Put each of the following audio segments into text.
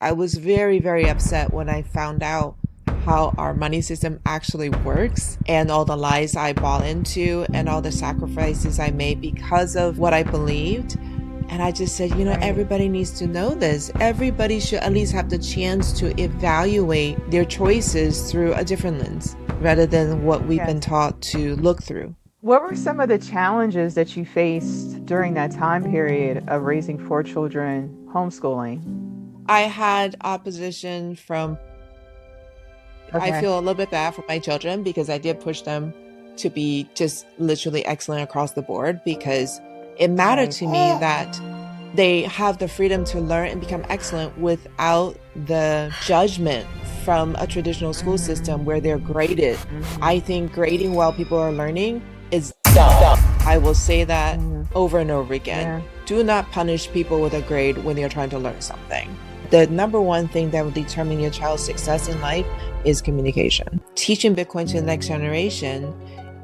I was very, very upset when I found out how our money system actually works and all the lies I bought into and all the sacrifices I made because of what I believed. And I just said, Right. everybody needs to know this. Everybody should at least have the chance to evaluate their choices through a different lens rather than what we've been Yes. taught to look through. What were some of the challenges that you faced during that time period of raising four children, homeschooling? I had opposition from, I Okay. feel a little bit bad for my children because I did push them to be just literally excellent across the board because it mattered Right. to me that they have the freedom to learn and become excellent without the judgment from a traditional school system Mm-hmm. where they're graded. Mm-hmm. I think grading while people are learning is dumb. I will say that Mm-hmm. over and over again. Yeah. Do not punish people with a grade when they're trying to learn something. The number one thing that will determine your child's success in life is communication. Teaching Bitcoin to the next generation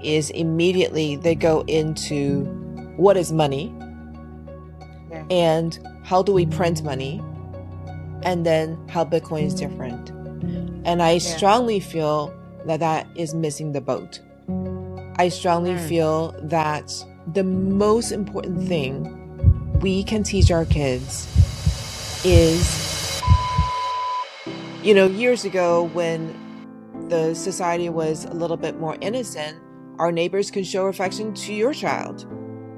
is immediately they go into what is money Yeah. and how do we print money, and then how Bitcoin is different. And I Yeah. strongly feel that that is missing the boat. I strongly Mm. feel that the most important thing we can teach our kids is, years ago when the society was a little bit more innocent, our neighbors can show affection to your child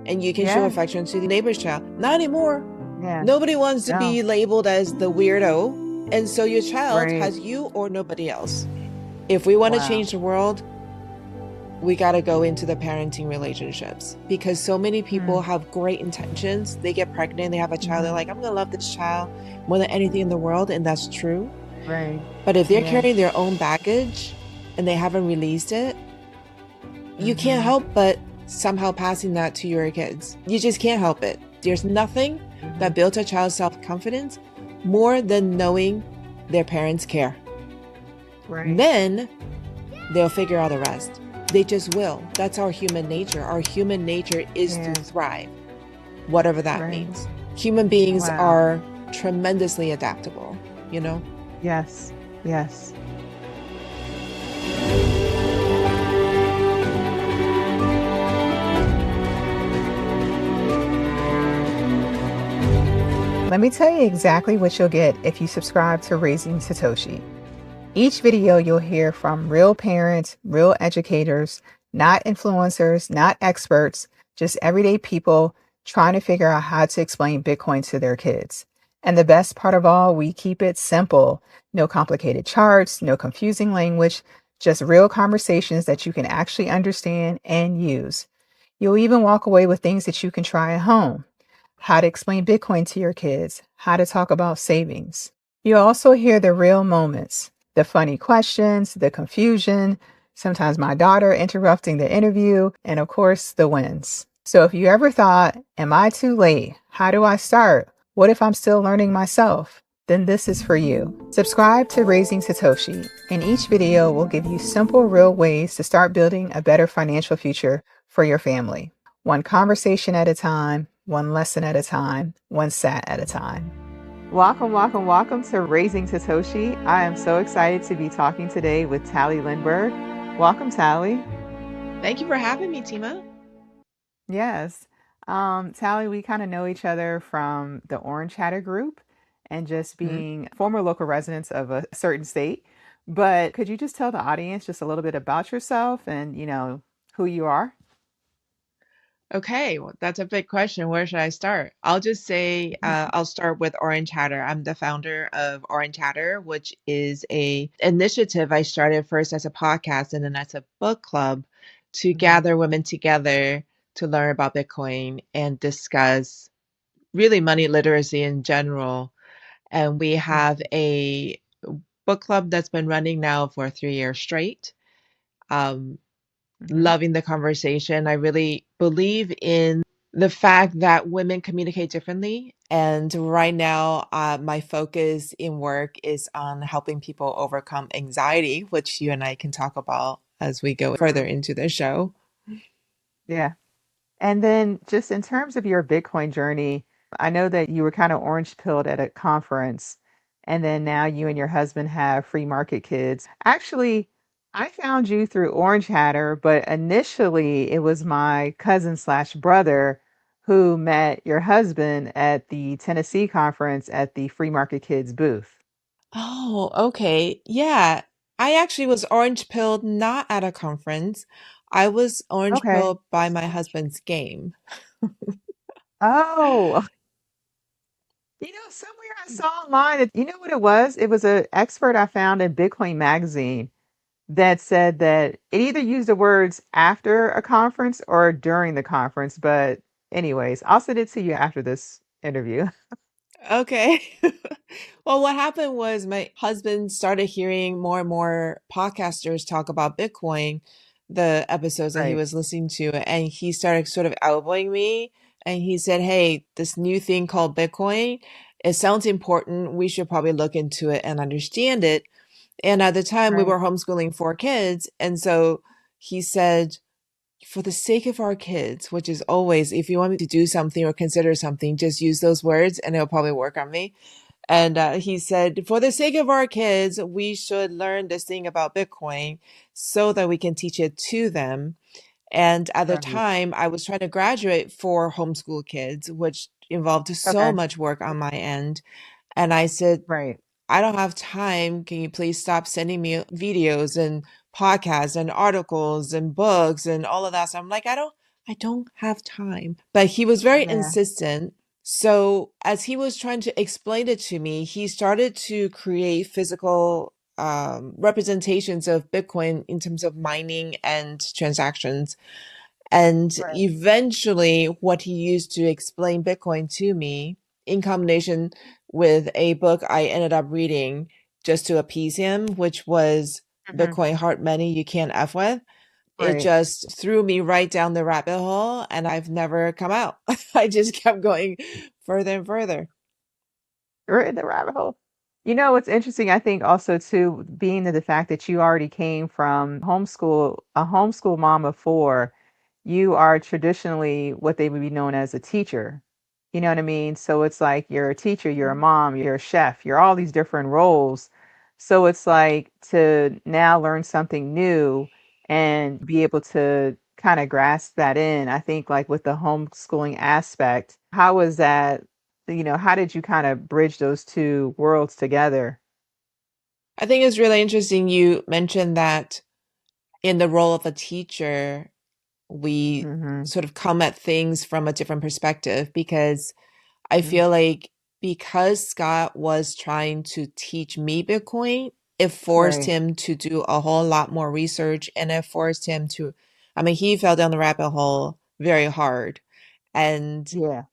and you can show Yeah. affection to the neighbor's child. Not anymore. Yeah. Nobody wants to No. be labeled as the weirdo. And so your child Right. has you or nobody else. If we want to Wow. change the world, we got to go into the parenting relationships because so many people Mm. have great intentions. They get pregnant, they have a child, they're Mm-hmm. like, I'm going to love this child more than anything in the world. And that's true. Right. But if they're Yeah. carrying their own baggage and they haven't released it, you can't Mm-hmm. help but somehow passing that to your kids. You just can't help it. There's nothing Mm-hmm. that builds a child's self confidence more than knowing their parents care. Right. Then they'll figure out the rest. They just will. That's our human nature. Our human nature is to Yeah. thrive, whatever that Right. means. Human beings Wow. are tremendously adaptable, you know? Yes. Yes. Let me tell you exactly what you'll get if you subscribe to Raising Satoshi. Each video you'll hear from real parents, real educators, not influencers, not experts, just everyday people trying to figure out how to explain Bitcoin to their kids. And the best part of all, we keep it simple. No complicated charts, no confusing language, just real conversations that you can actually understand and use. You'll even walk away with things that you can try at home. How to explain Bitcoin to your kids, how to talk about savings. You also hear the real moments, the funny questions, the confusion, sometimes my daughter interrupting the interview, and of course, the wins. So if you ever thought, am I too late? How do I start? What if I'm still learning myself? Then this is for you. Subscribe to Raising Satoshi, and each video will give you simple, real ways to start building a better financial future for your family. One conversation at a time, one lesson at a time, one sat at a time. Welcome, welcome, welcome to Raising Satoshi. I am so excited to be talking today with Tali Lindberg. Welcome, Tali. Thank you for having me, Tima. Yes. Tali, we kind of know each other from the Orange Hatter group and just Mhm. being former local residents of a certain state. But could you just tell the audience just a little bit about yourself and, who you are? Okay, well, that's a big question. Where should I start? I'll just say I'll start with Orange Hatter. I'm the founder of Orange Hatter, which is a initiative I started first as a podcast and then as a book club to Mhm. gather women together to learn about Bitcoin and discuss really money literacy in general. And we have Mhm. a book club that's been running now for 3 years straight. Um, Mhm. Loving the conversation. I really believe in the fact that women communicate differently. And right now, my focus in work is on helping people overcome anxiety, which you and I can talk about as we go further Sure. into the show. Yeah. And then just in terms of your Bitcoin journey, I know that you were kind of orange pilled at a conference and then now you and your husband have free market kids. Actually, I found you through Orange Hatter, but initially it was my cousin slash brother who met your husband at the Tennessee conference at the Free Market Kids booth. Oh, okay. Yeah. I actually was orange pilled not at a conference. I was orange Okay. pilled by my husband's game. Oh, somewhere I saw online that you know what it was? It was an expert I found in Bitcoin magazine that said that it either used the words after a conference or during the conference. But anyways, I'll send it to you after this interview. Okay. Well, what happened was my husband started hearing more and more podcasters talk about Bitcoin, the episodes that he Right. was listening to, and he started sort of elbowing me. And he said, "Hey, this new thing called Bitcoin, it sounds important. We should probably look into it and understand it." And at the time, we Right. were homeschooling four kids. And so he said, for the sake of our kids, which is always, if you want me to do something or consider something, just use those words and it'll probably work on me. And he said, for the sake of our kids, we should learn this thing about Bitcoin so that we can teach it to them. And at the Right. time, I was trying to graduate for homeschool kids, which involved so Okay. much work on my end. And I said, Right. I don't have time. Can you please stop sending me videos and podcasts and articles and books and all of that? So I'm like, I don't have time. But he was very Yeah. insistent. So as he was trying to explain it to me, he started to create physical representations of Bitcoin in terms of mining and transactions. And Right. eventually, what he used to explain Bitcoin to me, in combination with a book I ended up reading just to appease him, which was Hmm. Bitcoin Hard Money You Can't F With, it Right. just threw me right down the rabbit hole and I've never come out. I just kept going further and further. We're in the rabbit hole. You know what's interesting, I think also too, being the fact that you already came from a homeschool mom of four, you are traditionally what they would be known as a teacher. You know what I mean? So it's like you're a teacher, you're a mom, you're a chef, you're all these different roles. So it's like to now learn something new and be able to kind of grasp that in. I think like with the homeschooling aspect, how was that? How did you kind of bridge those two worlds together? I think it's really interesting you mentioned that in the role of a teacher, we Hmm. sort of come at things from a different perspective because I Hmm. feel like because Scott was trying to teach me Bitcoin, it forced Right. him to do a whole lot more research and it forced him to, I mean, he fell down the rabbit hole very hard. And Yeah.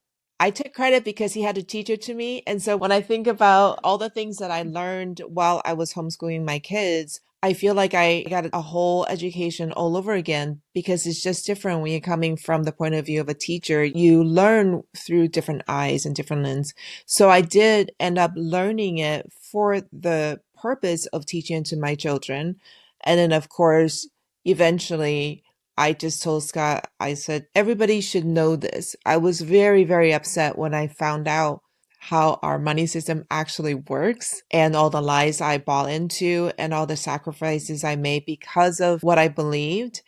I took credit because he had to teach it to me. And so when I think about all the things that I learned while I was homeschooling my kids, I feel like I got a whole education all over again because it's just different when you're coming from the point of view of a teacher. You learn through different eyes and different lens. So I did end up learning it for the purpose of teaching it to my children. And then, of course, eventually, I just told Scott, I said, everybody should know this. I was very, very upset when I found out how our money system actually works and all the lies I bought into and all the sacrifices I made because of what I believed.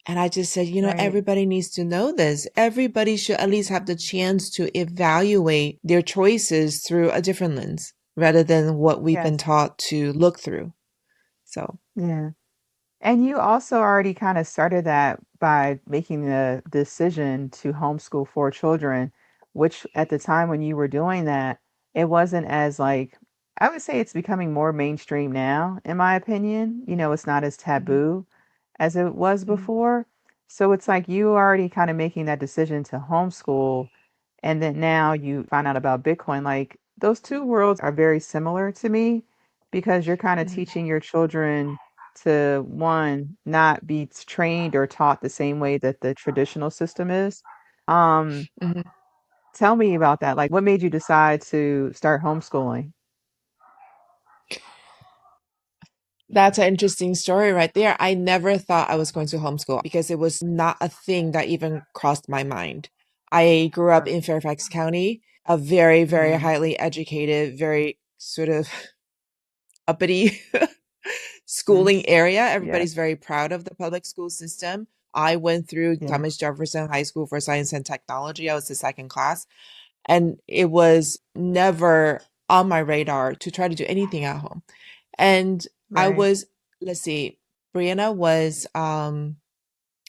And I just said, Right. everybody needs to know this. Everybody should at least have the chance to evaluate their choices through a different lens rather than what we've been Yes. taught to look through. So, Yeah. And you also already kind of started that by making the decision to homeschool four children, which at the time when you were doing that, it wasn't as like, I would say it's becoming more mainstream now, in my opinion. It's not as mhm, taboo as it was mhm, before. So it's like you already kind of making that decision to homeschool, and then now you find out about Bitcoin. Like those two worlds are very similar to me because you're kind of mhm, teaching your children to one, not be trained or taught the same way that the traditional system is. Um, mhm. Tell me about that. Like, what made you decide to start homeschooling? That's an interesting story right there. I never thought I was going to homeschool because it was not a thing that even crossed my mind. I grew up Right. in Fairfax County, a very, very Hmm. highly educated, very sort of uppity Yes. schooling area. Yes. Everybody's very proud of the public school system. I went through Yeah. Thomas Jefferson High School for Science and Technology. I was the second class, and it was never on my radar to try to do anything at home. And I Right. was, let's see, Brianna was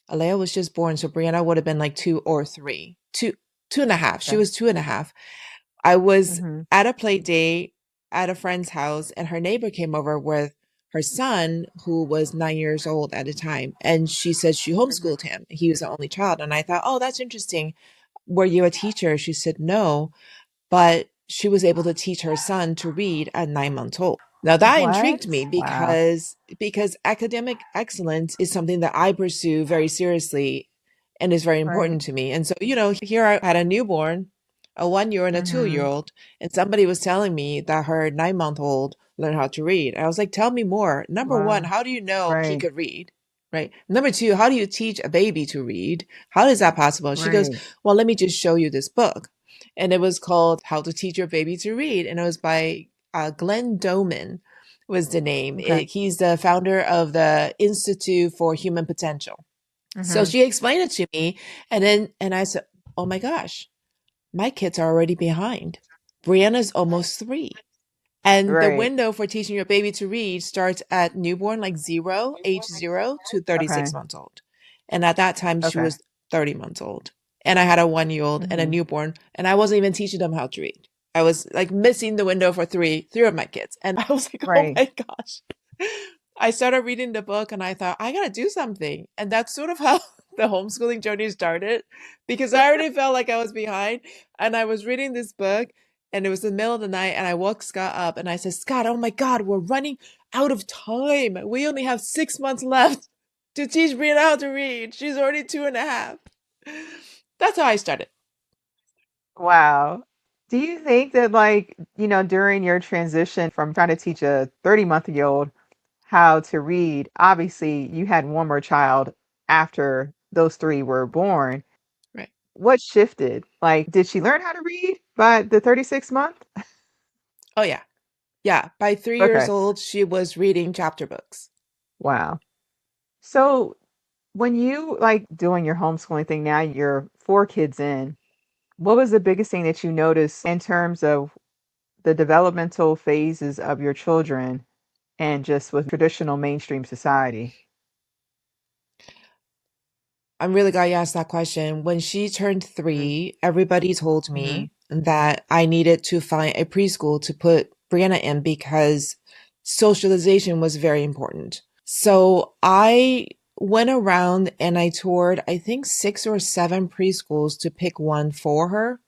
Alea was just born, so Brianna would have been like 2 or 3, 2.5. She Okay. was 2.5. I was Mm-hmm. at a play day at a friend's house, and her neighbor came over with her son, who was 9 years old at the time. And she said she Mm-hmm. homeschooled him. He was the only child. And I thought, oh, that's interesting. Were you a teacher? She said, no, but she was able to teach her son to read at 9 months old. Now that intrigued What? me Wow. because academic excellence is something that I pursue very seriously and is very Right. important to me. And so, here I had a newborn, a 1 year and a 2 year Mm-hmm. old, and somebody was telling me that her 9 month old learned how to read. I was like, tell me more. Number one, Wow. how do you know he Right. could read? Right. Number two, how do you teach a baby to read? How is that possible? She goes, Right. well, let me just show you this book. And it was called How to Teach Your Baby to Read. And it was by Glenn Doman was the name. Okay. He's the founder of the Institute for Human Potential. So Mm-hmm. she explained it to me, and I said, "Oh my gosh, my kids are already behind. Brianna's almost 3." And the Right. window for teaching your baby to read starts at newborn, like age 0 to 36 Okay. months old. And at that time, she Okay. was 30 months old. And I had a 1 year old and a Mm-hmm. newborn, and I wasn't even teaching them how to read. I was like missing the window for three of my kids. And I was like, oh Right. my gosh. I started reading the book and I thought, I got to do something. And that's sort of how the homeschooling journey started because I already felt like I was behind. And I was reading this book and it was the middle of the night and I woke Scott up and I said, Scott, oh my God, we're running out of time. We only have 6 months left to teach Brianna how to read. She's already 2.5. That's how I started. Wow. Do you think that, like, during your transition from trying to teach a 30-month-old how to read, obviously you had one more child after those three were born. Right. What shifted? Like, did she learn how to read by the 36th month? Oh, yeah. Yeah. By 3 years Okay. old, she was reading chapter books. Wow. So when you like doing your homeschooling thing now, you're 4 kids in, what was the biggest thing that you noticed in terms of the developmental phases of your children and just with traditional mainstream society? I'm really glad you asked that question. When she turned Mm-hmm. 3, everybody told Mm-hmm. me that I needed to find a preschool to put Brianna in because socialization was very important. So I went around and I toured, I think, 6 or 7 preschools to pick one for her.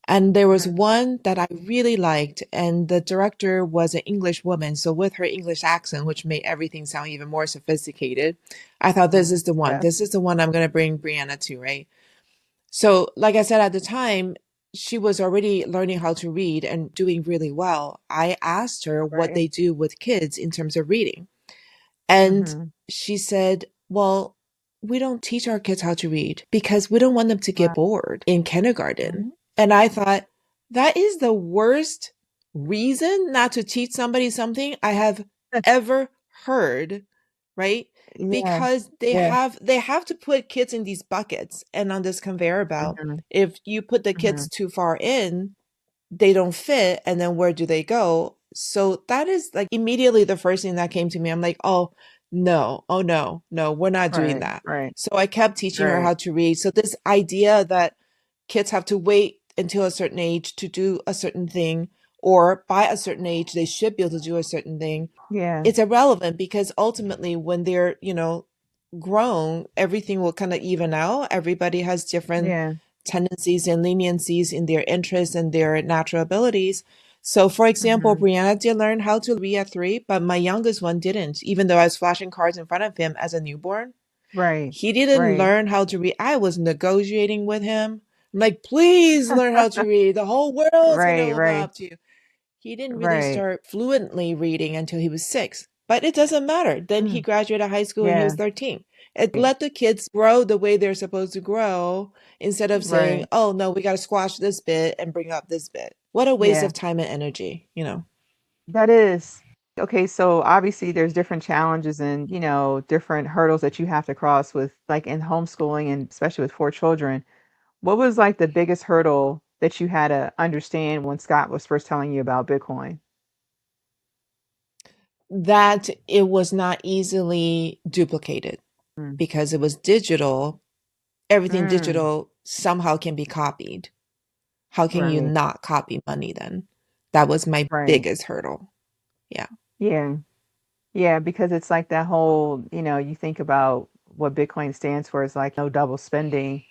And there was Mm-hmm. one that I really liked, and the director was an English woman. So, with her English accent, which made everything sound even more sophisticated, I thought this Mm-hmm. is the one. Yes. This is the one I'm going to bring Brianna to, right? So, like I said at the time, she was already learning how to read and doing really well. I asked her what Right. they do with kids in terms of reading. And Mm-hmm. she said, well, we don't teach our kids how to read because we don't want them to get Right. bored in kindergarten. Mm-hmm. And I thought, that is the worst reason not to teach somebody something I have ever heard, right? Yeah. Because they Yeah. have to put kids in these buckets and on this conveyor belt. Mm-hmm. If you put the Mm-hmm. kids too far in, they don't fit, and then where do they go? So that is like immediately the first thing that came to me. I'm like, oh no, oh no, no, we're not doing Right. that. Right. So I kept teaching her Right. how to read. So this idea that kids have to wait until a certain age to do a certain thing, or by a certain age they should be able to do a certain thing, Yeah. it's irrelevant because ultimately when they're, grown, everything will kind of even out. Everybody has different Yeah. tendencies and leniencies in their interests and their natural abilities. So, for example, Mm-hmm. Brianna did learn how to read at 3, but my youngest one didn't, even though I was flashing cards in front of him as a newborn. Right. He didn't Right. learn how to read. I was negotiating with him. I'm like, please learn how to read. The whole world's going to Right. open Right. up to you. He didn't really Right. start fluently reading until he was 6, but it doesn't matter. Then he Mm. graduated high school and he was Yeah. 13. It let the kids grow the way they're supposed to grow instead of saying, Right. oh, no, we got to squash this bit and bring up this bit. What a waste Yeah. of time and energy, you know? That is. Okay, so obviously there's different challenges and, different hurdles that you have to cross with like in homeschooling and especially with 4 children. What was like the biggest hurdle that you had to understand when Scott was first telling you about Bitcoin? That it was not easily duplicated Mm. because it was digital. Everything Mm, digital somehow can be copied. How can you right, not copy money then? That was my right. biggest hurdle. Yeah. Yeah. Yeah, because it's like that whole, you think about what Bitcoin stands for is like no double spending,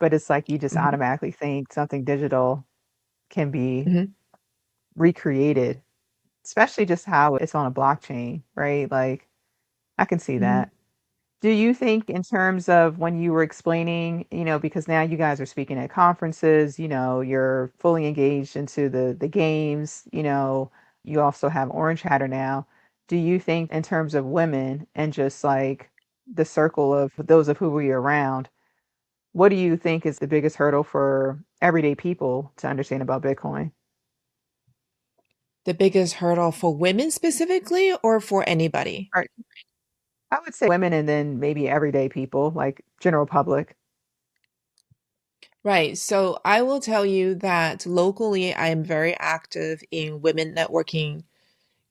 but it's like you just Hmm. automatically think something digital can be Hmm. recreated, especially just how it's on a blockchain, right? Like I can see Hmm. that. Do you think in terms of when you were explaining, because now you guys are speaking at conferences, you're fully engaged into the games, you also have Orange Hatter now. Do you think in terms of women and just like the circle of those of who you're around, what do you think is the biggest hurdle for everyday people to understand about Bitcoin? The biggest hurdle for women specifically or for anybody? Right. I would say women and then maybe everyday people, like general public. Right. So I will tell you that locally, I am very active in women networking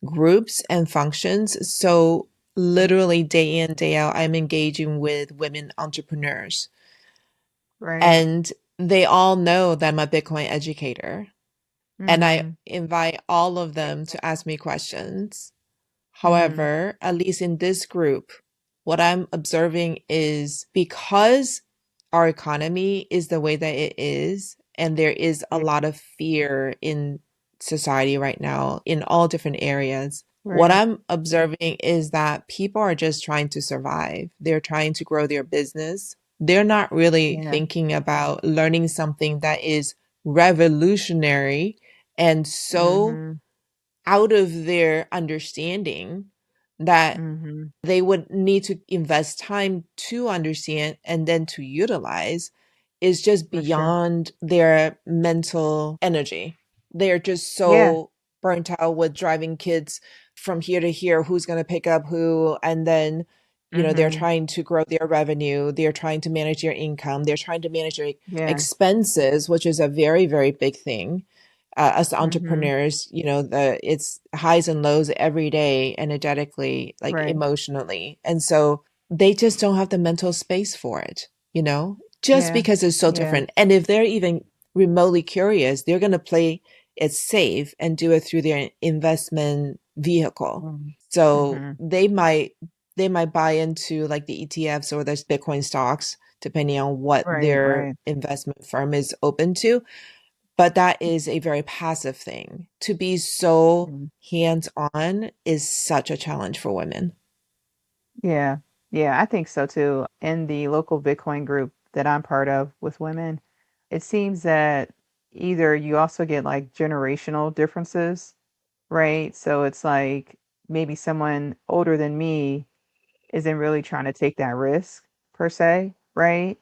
groups and functions. So literally day in, day out, I'm engaging with women entrepreneurs. Right. And they all know that I'm a Bitcoin educator. And I Mm-hmm. invite all of them to ask me questions. Mm-hmm. However, at least in this group, what I'm observing is because our economy is the way that it is, and there is a Yeah. lot of fear in society right now in all different areas. What Right. I'm observing is that people are just trying to survive. They're trying to grow their business. They're not really Yeah. thinking about learning something that is revolutionary and so Mhm. out of their understanding that Mhm. they would need to invest time to understand and then to utilize is just For sure. beyond their mental energy. They're just Yeah. so burnt out with driving kids from here to here, who's going to pick up who, and then they're Mhm. trying to grow their revenue, they're trying to manage their income, they're trying to manage their Yeah. expenses, which is a very, very big thing. As Mhm. entrepreneurs, the it's highs and lows every day, energetically, like Right. emotionally. And so they just don't have the mental space for it, just Yeah. because it's so Yeah. different. And if they're even remotely curious, they're going to play it safe and do it through their investment vehicle. Mhm. So Mhm. they might buy into like the ETFs or there's Bitcoin stocks, depending on what Right. their Right. investment firm is open to. But that is a very passive thing. To be so Mhm. hands-on is such a challenge for women. Yeah. Yeah, I think so too. In the local Bitcoin group that I'm part of with women, it seems that either you also get like generational differences, right? So it's like maybe someone older than me isn't really trying to take that risk per se, right?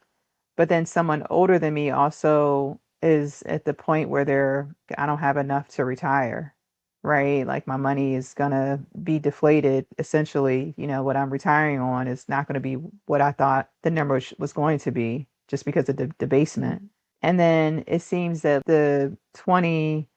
But then someone older than me also is at the point where I don't have enough to retire, right? Like my money is gonna be deflated essentially. What I'm retiring on is not going to be what I thought the number was going to be just because of the debasement. Mhm. And then it seems that the 20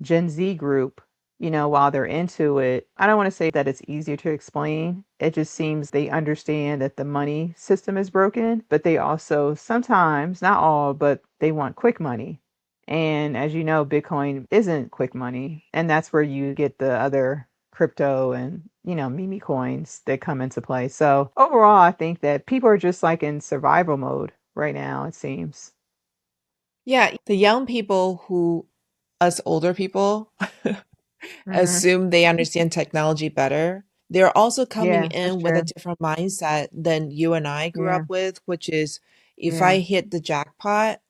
Gen Z group, while they're into it, I don't want to say that it's easier to explain. It just seems they understand that the money system is broken, but they also sometimes, not all, but they want quick money. And as you know, Bitcoin isn't quick money. And that's where you get the other crypto and, meme coins that come into play. So overall, I think that people are just like in survival mode right now, it seems. Yeah, the young people who us older people Hmm. assume they understand technology better. They're also coming Yeah, that's in with a true. different mindset than you and I grew Yeah, up with, which is if yeah, I hit the jackpot,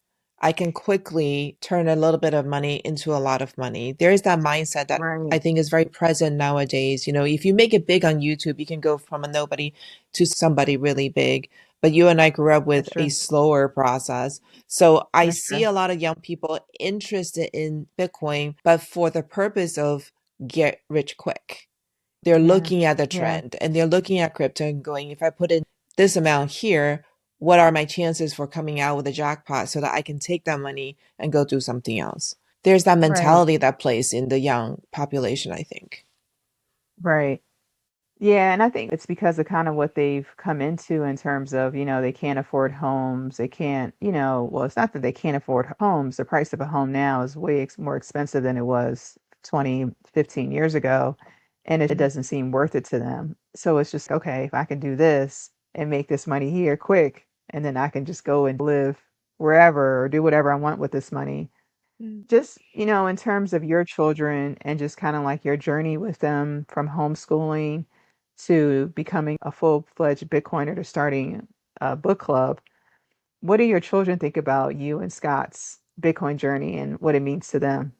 I can quickly turn a little bit of money into a lot of money. There is that mindset that I right. think is very present nowadays. If you make it big on YouTube, you can go from a nobody to somebody really big. But you and I grew up with That's a true. slower process. So I That's see true. a lot of young people interested in Bitcoin, but for the purpose of get rich quick. They're Yeah. looking at the Yeah. trend and they're looking at crypto and going, if I put in this amount here, what are my chances for coming out with a jackpot so that I can take that money and go do something else? There's that Right. mentality that plays in the young population, I think. Right. Yeah, and I think it's because of kind of what they've come into in terms of, they can't afford homes. They can't, well, it's not that they can't afford homes. The price of a home now is way more expensive than it was 20, 15 years ago. And it doesn't seem worth it to them. So it's just, okay, if I can do this and make this money here quick, and then I can just go and live wherever or do whatever I want with this money. Mm. Just, in terms of your children and just kind of like your journey with them from homeschooling to becoming a full-fledged Bitcoiner to starting a book club, what do your children think about you and Scott's Bitcoin journey and what it means to them?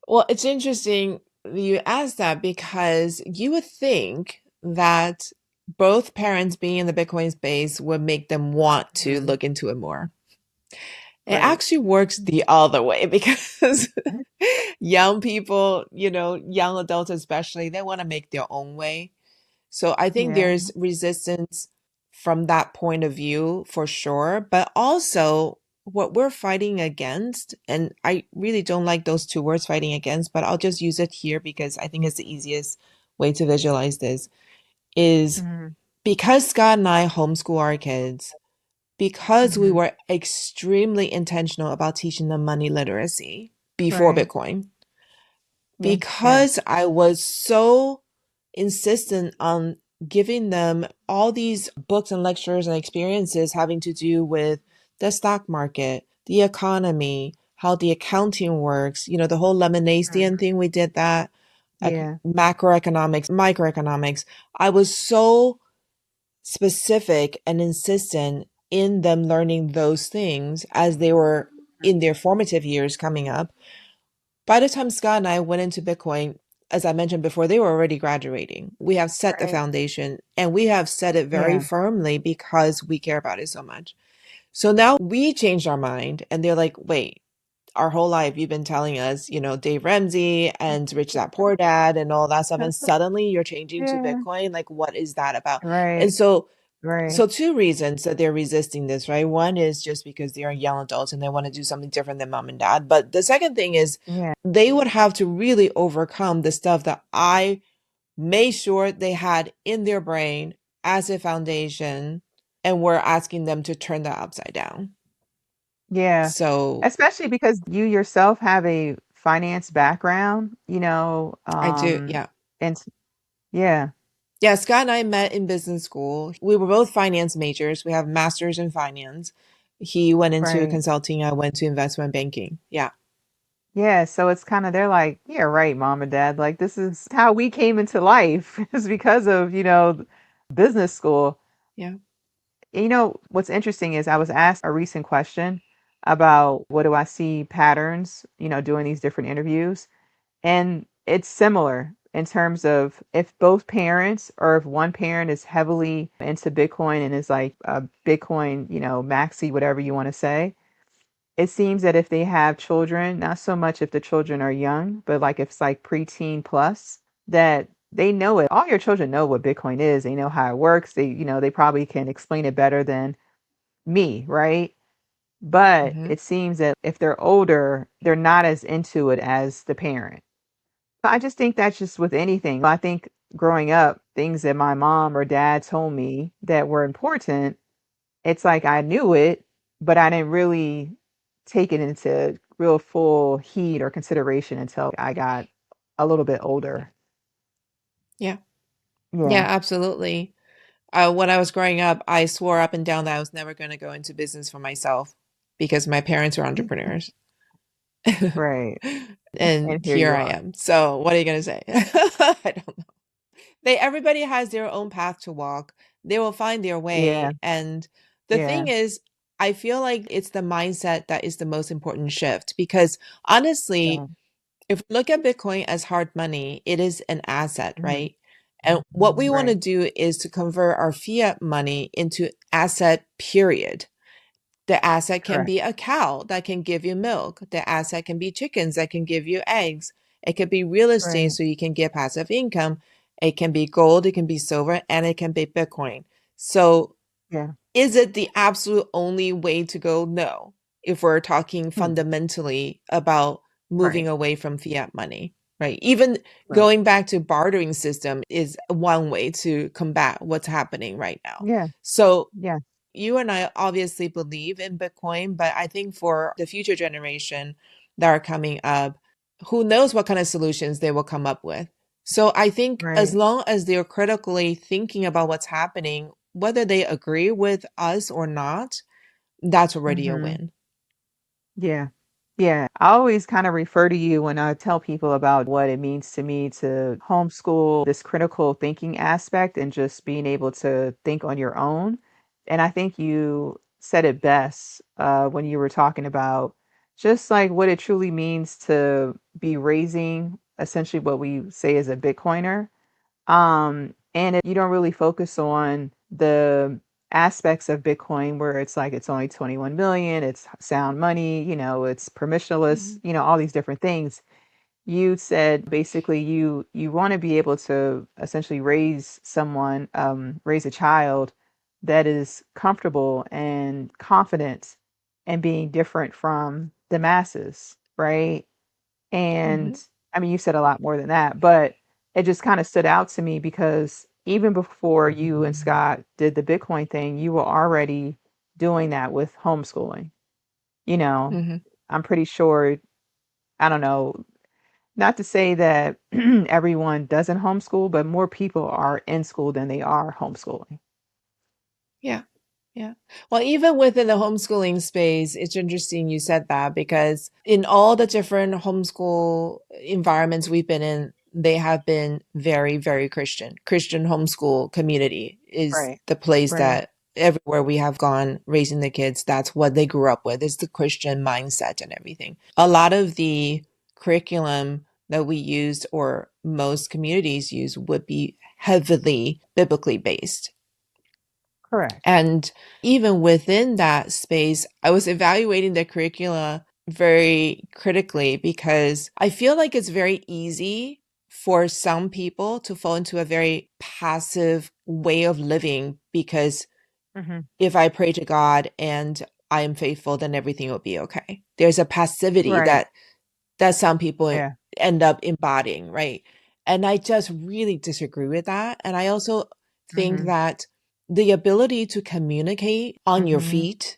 Well, it's interesting you ask that because you would think that both parents being in the Bitcoin space would make them want to Mhm. look into it more. It Right. actually works the other way because young people, young adults especially, they want to make their own way. So I think Yeah. there's resistance from that point of view for sure. But also, what we're fighting against, and I really don't like those two words fighting against, but I'll just use it here because I think it's the easiest way to visualize this, is Hmm. because Scott and I homeschool our kids, because we Hmm. were extremely intentional about teaching them money literacy before Right. Bitcoin, Yeah. Yeah. because I was so insistent on giving them all these books and lectures and experiences having to do with the stock market, the economy, how the accounting works, the whole lemonade stand Hmm. thing, we did that, Yeah. macroeconomics, microeconomics. I was so specific and insistent in them learning those things as they were in their formative years coming up. By the time Scott and I went into Bitcoin, as I mentioned before, they were already graduating. We have set the Right. foundation and we have set it very Yeah. firmly because we care about it so much. So now we changed our mind and they're like, wait, our whole life you've been telling us, Dave Ramsey and Rich Dad Poor Dad and all that stuff. And suddenly you're changing to Yeah. Bitcoin. Like, what is that about? And Right. so Right. two reasons that they're resisting this, right? One is just because they are young adults and they want to do something different than mom and dad. But the second thing is Yeah. they would have to really overcome the stuff that I made sure they had in their brain as a foundation, and we're asking them to turn that upside down. Yeah. So Especially because you yourself have a finance background, I do, yeah. and yeah, Yeah, Scott and I met in business school. We were both finance majors. We have masters in finance. He went into right. consulting. I went to investment banking. Yeah. Yeah, so it's kind of they're like, yeah, right, mom and dad, like this is how we came into life is because of, business school. Yeah. And what's interesting is I was asked a recent question about what do I see patterns, doing these different interviews. And it's similar in terms of if both parents or if one parent is heavily into Bitcoin and is like a Bitcoin, maxi, whatever you want to say, it seems that if they have children, not so much if the children are young, but like if it's like preteen plus, that they know it. All your children know what Bitcoin is. They know how it works. They probably can explain it better than me, right? But Hmm. it seems that if they're older, they're not as into it as the parent. I just think that's just with anything. I think growing up, things that my mom or dad told me that were important, it's like I knew it, but I didn't really take it into real full heed or consideration until I got a little bit older. Yeah. Yeah, Yeah. absolutely. When I was growing up, I swore up and down that I was never going to go into business for myself because my parents were entrepreneurs. Right. And And here here you I are. am. So, what are you going to say? I don't know. Everybody has their own path to walk. They will find their Yeah. way. And the Yeah. thing is, I feel like it's the mindset that is the most important shift because honestly, Yeah. if we look at Bitcoin as hard money, it is an asset, Mhm. right? And what we want to Right. do is to convert our fiat money into asset, period. The asset can Correct. be a cow that can give you milk. The asset can be chickens that can give you eggs. It could be real estate Right. so you can get passive income. It can be gold, it can be silver, and it can be Bitcoin. So Yeah. is it the absolute only way to go? No. If we're talking Hmm. fundamentally about moving Right. away from fiat money, right? Even Right. going back to bartering system is one way to combat what's happening right now. Yeah. So Yeah. you and I obviously believe in Bitcoin, but I think for the future generation that are coming up, who knows what kind of solutions they will come up with. So I think as Right. long as they're critically thinking about what's happening, whether they agree with us or not, that's already a Hmm. win. Yeah. Yeah. I always kind of refer to you when I tell people about what it means to me to homeschool, this critical thinking aspect and just being able to think on your own. And I think you said it best when you were talking about just like what it truly means to be raising essentially what we say is a Bitcoiner. And you don't really focus on the aspects of Bitcoin where it's like it's only 21 million, it's sound money, it's permissionless, Mhm. all these different things. You said basically you want to be able to essentially raise someone, raise a child that is comfortable and confident and being different from the masses, right? And Mhm. I mean, you said a lot more than that, but it just kind of stood out to me because even before you and Scott did the Bitcoin thing, you were already doing that with homeschooling. You know, Mhm. I'm pretty sure, I don't know, not to say that everyone doesn't homeschool, but more people are in school than they are homeschooling. Yeah. Yeah. Well, even within the homeschooling space, it's interesting you said that because in all the different homeschool environments we've been in, they have been very, very Christian. Christian homeschool community is Right, the place right, that everywhere we have gone raising the kids, that's what they grew up with, is the Christian mindset and everything. A lot of the curriculum that we used or most communities use would be heavily biblically based. correct. And even within that space, I was evaluating the curricula very critically because I feel like it's very easy for some people to fall into a very passive way of living because Hmm. if I pray to God and I am faithful, then everything will be okay. There's a passivity Right. that some people Yeah. end up embodying, right? And I just really disagree with that. And I also think Hmm. that the ability to communicate on your Hmm. feet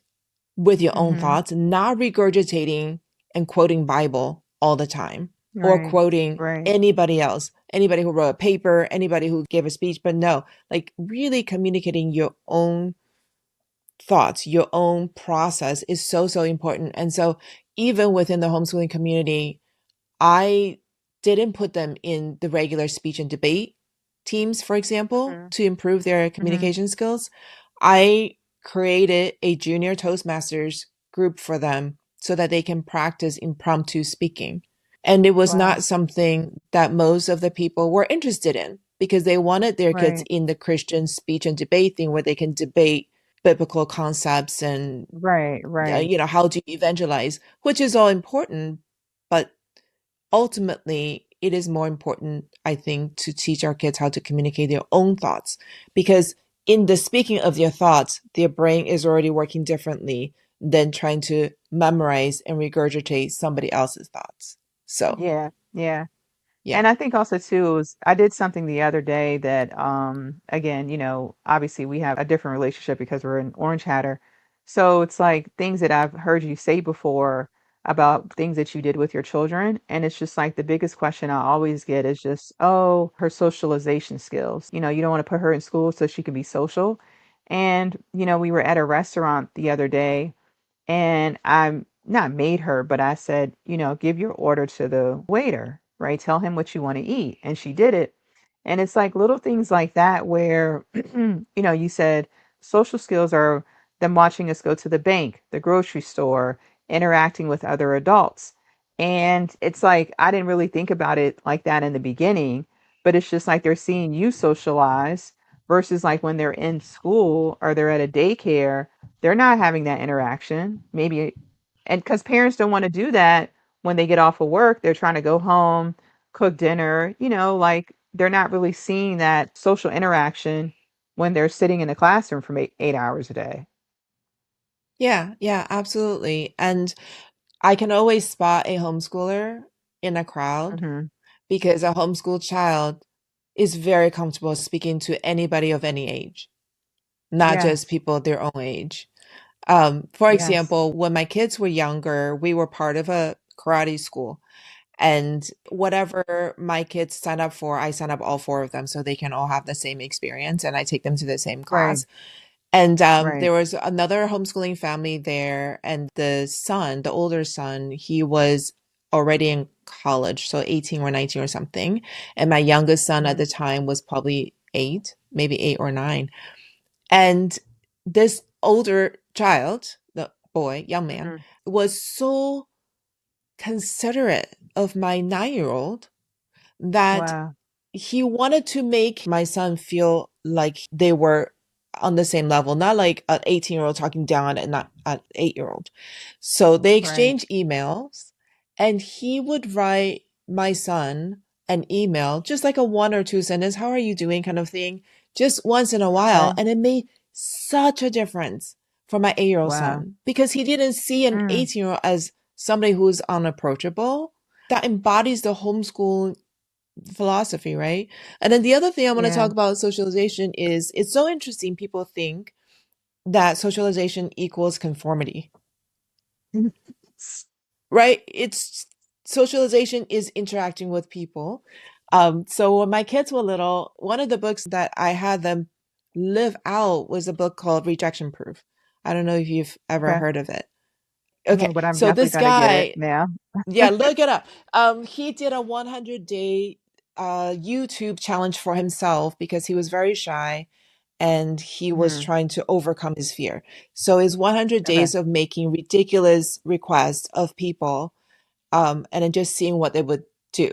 with your own Hmm. thoughts, not regurgitating and quoting Bible all the time or Right. quoting Right. anybody else, anybody who wrote a paper, anybody who gave a speech, but no, like really communicating your own thoughts, your own process is so, so important. And so even within the homeschooling community, I didn't put them in the regular speech and debate teams, for example, Hmm. to improve their Hmm. communication skills. I created a junior Toastmasters group for them so that they can practice impromptu speaking. And it was Wow. not something that most of the people were interested in because they wanted their kids Right. in the Christian speech and debate thing where they can debate biblical concepts and Right. Right. how do you evangelize, which is all important, but ultimately, it is more important, I think, to teach our kids how to communicate their own thoughts. Because in the speaking of their thoughts, their brain is already working differently than trying to memorize and regurgitate somebody else's thoughts. So, Yeah. Yeah. yeah. And I think also too was I did something the other day that again, obviously we have a different relationship because we're in Orange Hatter. So it's like things that I've heard you say before about things that you did with your children. And it's just like the biggest question I always get is just, oh, her socialization skills. You don't want to put her in school so she can be social. And, we were at a restaurant the other day and I not made her, but I said, give your order to the waiter, right? Tell him what you want to eat. And she did it. And it's like little things like that where, you said social skills are them watching us go to the bank, the grocery store, interacting with other adults. And it's like, I didn't really think about it like that in the beginning, but it's just like they're seeing you socialize versus like when they're in school or they're at a daycare they're not having that interaction. Maybe, and because parents don't want to do that when they get off of work, they're trying to go home. cook dinner, like they're not really seeing that social interaction when they're sitting in a classroom for 8 hours a day. Yeah, yeah, absolutely. And I can always spot a homeschooler in a crowd Hmm. because a homeschooled child is very comfortable speaking to anybody of any age, not just Yes. people their own age. For Yes. example, when my kids were younger, we were part of a karate school. And whatever my kids sign up for, I sign up all four of them so they can all have the same experience and I take them to the same Right. class. And Right. there was another homeschooling family there, and the son, the older son, he was already in college, so 18 or 19 or something. And my youngest son at Hmm. the time was probably eight, maybe eight or nine. And this older child, the boy, young man, Hmm. was so considerate of my 9-year-old that Wow. he wanted to make my son feel like they were on the same level, not like an 18-year-old talking down and not an 8-year-old. So they Right. exchanged emails, and he would write my son an email, just like a one or two sentence, how are you doing kind of thing, just once in a while. Okay. And it made such a difference for my 8-year-old Wow. son because he didn't see an Mm. 18-year-old as somebody who's unapproachable. That embodies the homeschool philosophy, right? And then the other thing I want to Yeah. talk about socialization is it's so interesting. People think that socialization equals conformity, right? It's socialization is interacting with people. So when my kids were little, one of the books that I had them live out was a book called Rejection Proof. I don't know if you've ever Okay. heard of it. No, Okay, but I'm so definitely this gonna get it guy, now. yeah, look it up. He did a 100-day YouTube challenge for himself because he was very shy and he was Hmm. trying to overcome his fear. So it's 100 Okay. days of making ridiculous requests of people, and then just seeing what they would do.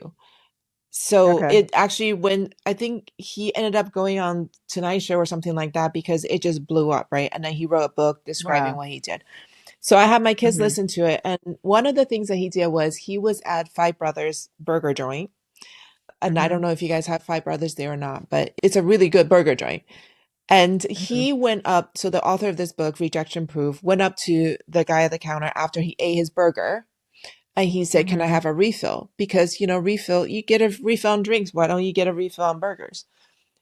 So Okay. it actually, when I think he ended up going on Tonight Show or something like that because it just blew up, right? And then he wrote a book describing Wow. what he did. So I had my kids Hmm. listen to it, and one of the things that he did was he was at Five Brothers Burger Joint. And I don't Hmm. know if you guys have Five Brothers there or not, but it's a really good burger joint. And Hmm. he went up, so the author of this book, Rejection Proof, went up to the guy at the counter after he ate his burger and he said, can I Hmm. have a refill? Because, refill, you get a refill on drinks. Why don't you get a refill on burgers?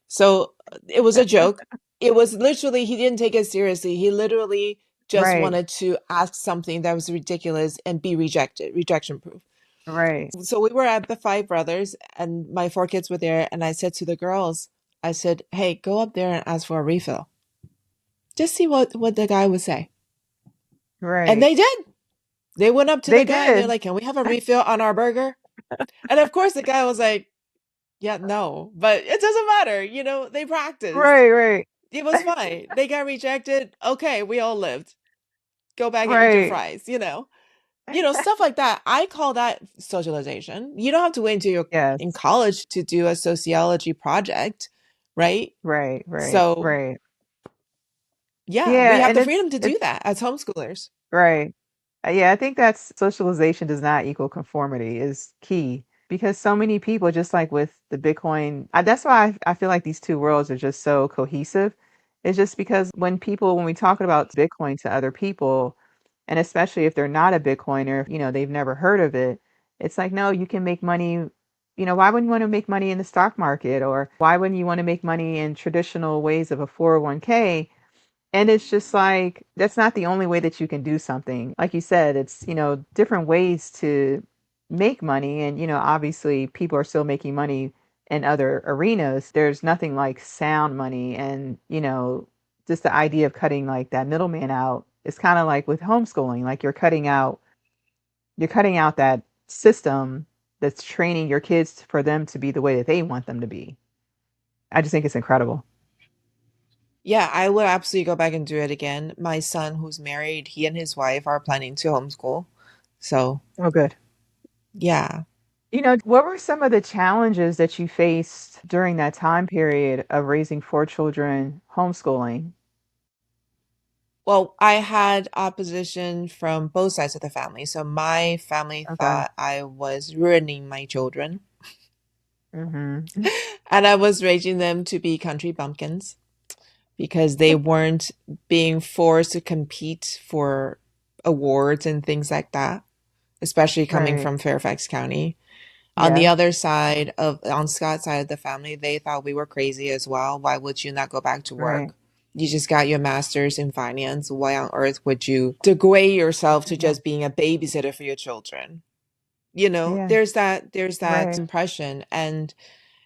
So it was a joke. It was literally, he didn't take it seriously. He literally just Right. wanted to ask something that was ridiculous and be rejected, rejection proof. Right. So we were at the Five Brothers and my four kids were there. And I said to the girls, I said, hey, go up there and ask for a refill. Just see what the guy would say. And Right. they did. They went up to the They guy and they're did. like, can we have a refill on our burger? And of course, the guy was like, yeah, no, but it doesn't matter. They practiced. Right. Right. It was fine. They got rejected. Okay, we all lived. Go back and eat your Right. fries. Stuff like that. I call that socialization. You don't have to wait until you're in Yes. college to do a sociology project, right? Right. Right. So, Right. yeah, we Yeah, have and the it's freedom to do it's that as homeschoolers. right. Yeah, I think that's socialization does not equal conformity is key because so many people, just like with the Bitcoin, that's why I feel like these two worlds are just so cohesive. It's just because when we talk about Bitcoin to other people, and especially if they're not a Bitcoiner, they've never heard of it, it's like, no, you can make money. Why wouldn't you want to make money in the stock market? Or why wouldn't you want to make money in traditional ways of a 401k? And it's just like, that's not the only way that you can do something. Like you said, it's, different ways to make money. And, obviously people are still making money in other arenas. There's nothing like sound money. And, just the idea of cutting like that middleman out. It's kind of like with homeschooling, like you're cutting out that system that's training your kids for them to be the way that they want them to be. I just think it's incredible. Yeah, I would absolutely go back and do it again. My son, who's married, he and his wife are planning to homeschool. So, Oh, good. yeah. What were some of the challenges that you faced during that time period of raising four children, homeschooling? Well, I had opposition from both sides of the family. So my family Okay. thought I was ruining my children. Mm-hmm. And I was raising them to be country bumpkins because they weren't being forced to compete for awards and things like that, especially coming Right. from Fairfax County. On the Yeah. other side on Scott's side of the family, they thought we were crazy as well. Why would you not go back to Right. work? You just got your master's in finance. Why on earth would you degrade yourself to Yeah. just being a babysitter for your children? You know, Yeah. there's that Right. impression. And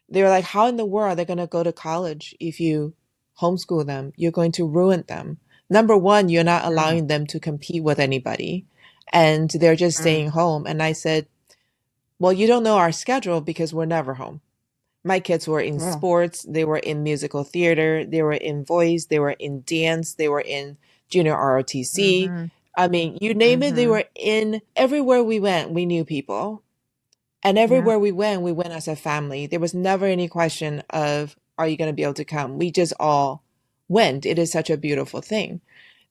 they were like, how in the world are they going to go to college if you homeschool them? You're going to ruin them. Number one, you're not Mm, allowing them to compete with anybody, and they're just mm, staying home. And I said, well, you don't know our schedule because we're never home. My kids were in yeah. sports, they were in musical theater, they were in voice, they were in dance, they were in junior ROTC. Mm-hmm. I mean, you name it, they Mm-hmm. were in everywhere we went, we knew people. And Yeah. everywhere we went as a family. There was never any question of, are you going to be able to come? We just all went. It is such a beautiful thing.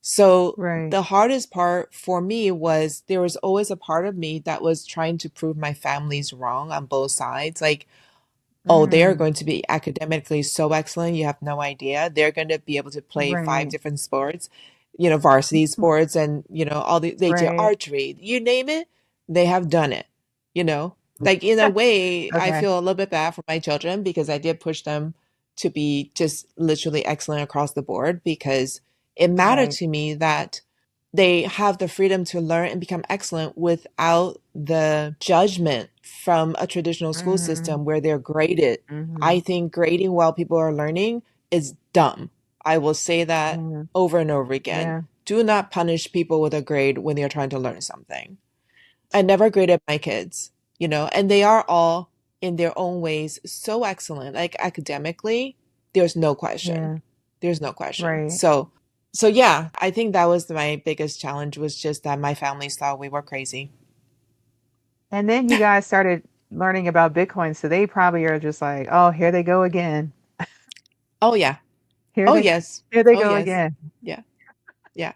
So Right. the hardest part for me was there was always a part of me that was trying to prove my family's wrong on both sides. Like, oh, they're Mm, going to be academically so excellent. You have no idea. They're going to be able to play five right. different sports, varsity sports and, all they do Right. archery, you name it, they have done it, you know? Like in a way, I Okay. feel a little bit bad for my children because I did push them to be just literally excellent across the board because it mattered Right. to me that they have the freedom to learn and become excellent without the judgment from a traditional school Mm-hmm. system where they're graded. Mm-hmm. I think grading while people are learning is dumb. I will say that Yeah. over and over again. Yeah. Do not punish people with a grade when they're trying to learn something. I never graded my kids, and they are all in their own ways so excellent. Like academically, there's no question. Yeah. There's no question. Right. So yeah, I think that was my biggest challenge was just that my family thought we were crazy. And then you guys started learning about Bitcoin, so they probably are just like, oh, here they go again. Oh yeah. Here Oh they yes. here they Oh go yes. again. Yeah. Yeah.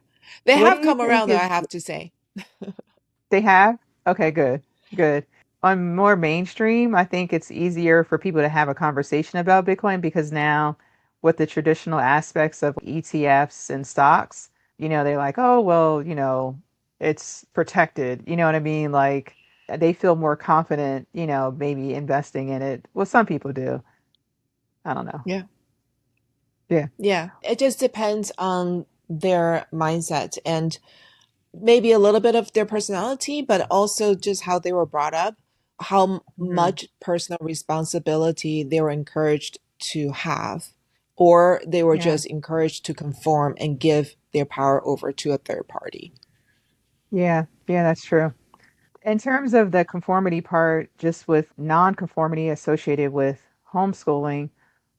They What do have you come think around though, is I have to say. they have? Okay, good. Good. On more mainstream, I think it's easier for people to have a conversation about Bitcoin because now with the traditional aspects of ETFs and stocks, they're like, oh, well, it's protected. You know what I mean? Like they feel more confident, maybe investing in it. Well, some people do. I don't know. Yeah. Yeah. Yeah. It just depends on their mindset and maybe a little bit of their personality, but also just how they were brought up, how Hmm. much personal responsibility they were encouraged to have, or they were Yeah. just encouraged to conform and give their power over to a third party. Yeah. Yeah, that's true. In terms of the conformity part, just with non-conformity associated with homeschooling,